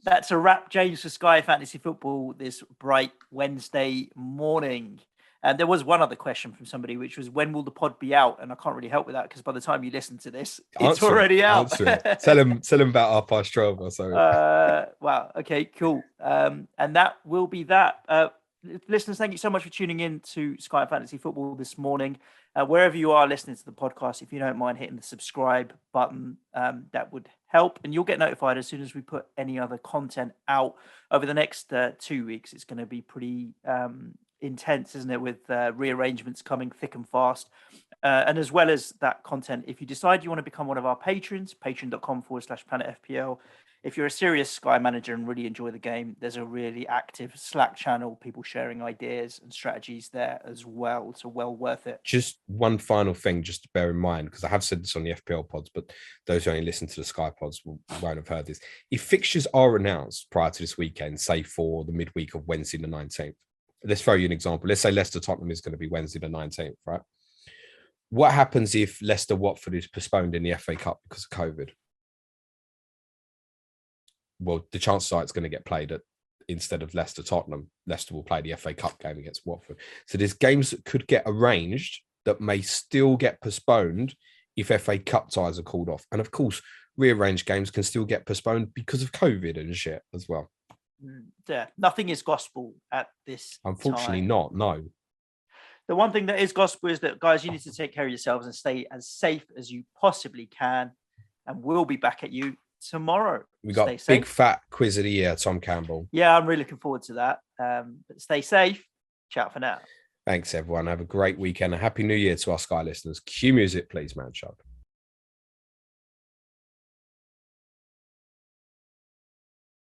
S1: That's a wrap, James, for Sky Fantasy Football this bright Wednesday morning. And there was one other question from somebody, which was, when will the pod be out? And I can't really help with that, because by the time you listen to this, it's already out.
S2: Tell him about 12:30 or so.
S1: Wow. Okay, cool. And that will be that. Listeners, thank you so much for tuning in to Sky Fantasy Football this morning. Wherever you are listening to the podcast, if you don't mind hitting the subscribe button, that would help. And you'll get notified as soon as we put any other content out over the next 2 weeks. It's going to be pretty intense, isn't it, with rearrangements coming thick and fast. And as well as that content, if you decide you want to become one of our patrons, patreon.com/Planet FPL, if you're a serious Sky manager and really enjoy the game, there's a really active Slack channel, people sharing ideas and strategies there as well. So well worth it.
S2: Just one final thing, just to bear in mind, because I have said this on the FPL pods, but those who only listen to the Sky pods won't have heard this. If fixtures are announced prior to this weekend, say for the midweek of Wednesday the 19th, let's throw you an example. Let's say Leicester Tottenham is going to be Wednesday the 19th, right? What happens if Leicester Watford is postponed in the FA Cup because of COVID? Well, the chances are it's going to get played instead of Leicester Tottenham. Leicester will play the FA Cup game against Watford. So there's games that could get arranged that may still get postponed if FA Cup ties are called off. And of course, rearranged games can still get postponed because of COVID and shit as well.
S1: Yeah, nothing is gospel at this
S2: Unfortunately
S1: time.
S2: not, no.
S1: The one thing that is gospel is that, guys, you need to take care of yourselves and stay as safe as you possibly can. And we'll be back at you tomorrow.
S2: We got big fat quiz of the year, Tom Campbell.
S1: Yeah, I'm really looking forward to that. But stay safe. Ciao for now.
S2: Thanks, everyone. Have a great weekend. A happy new year to our Sky listeners. Cue music, please, man. Shop.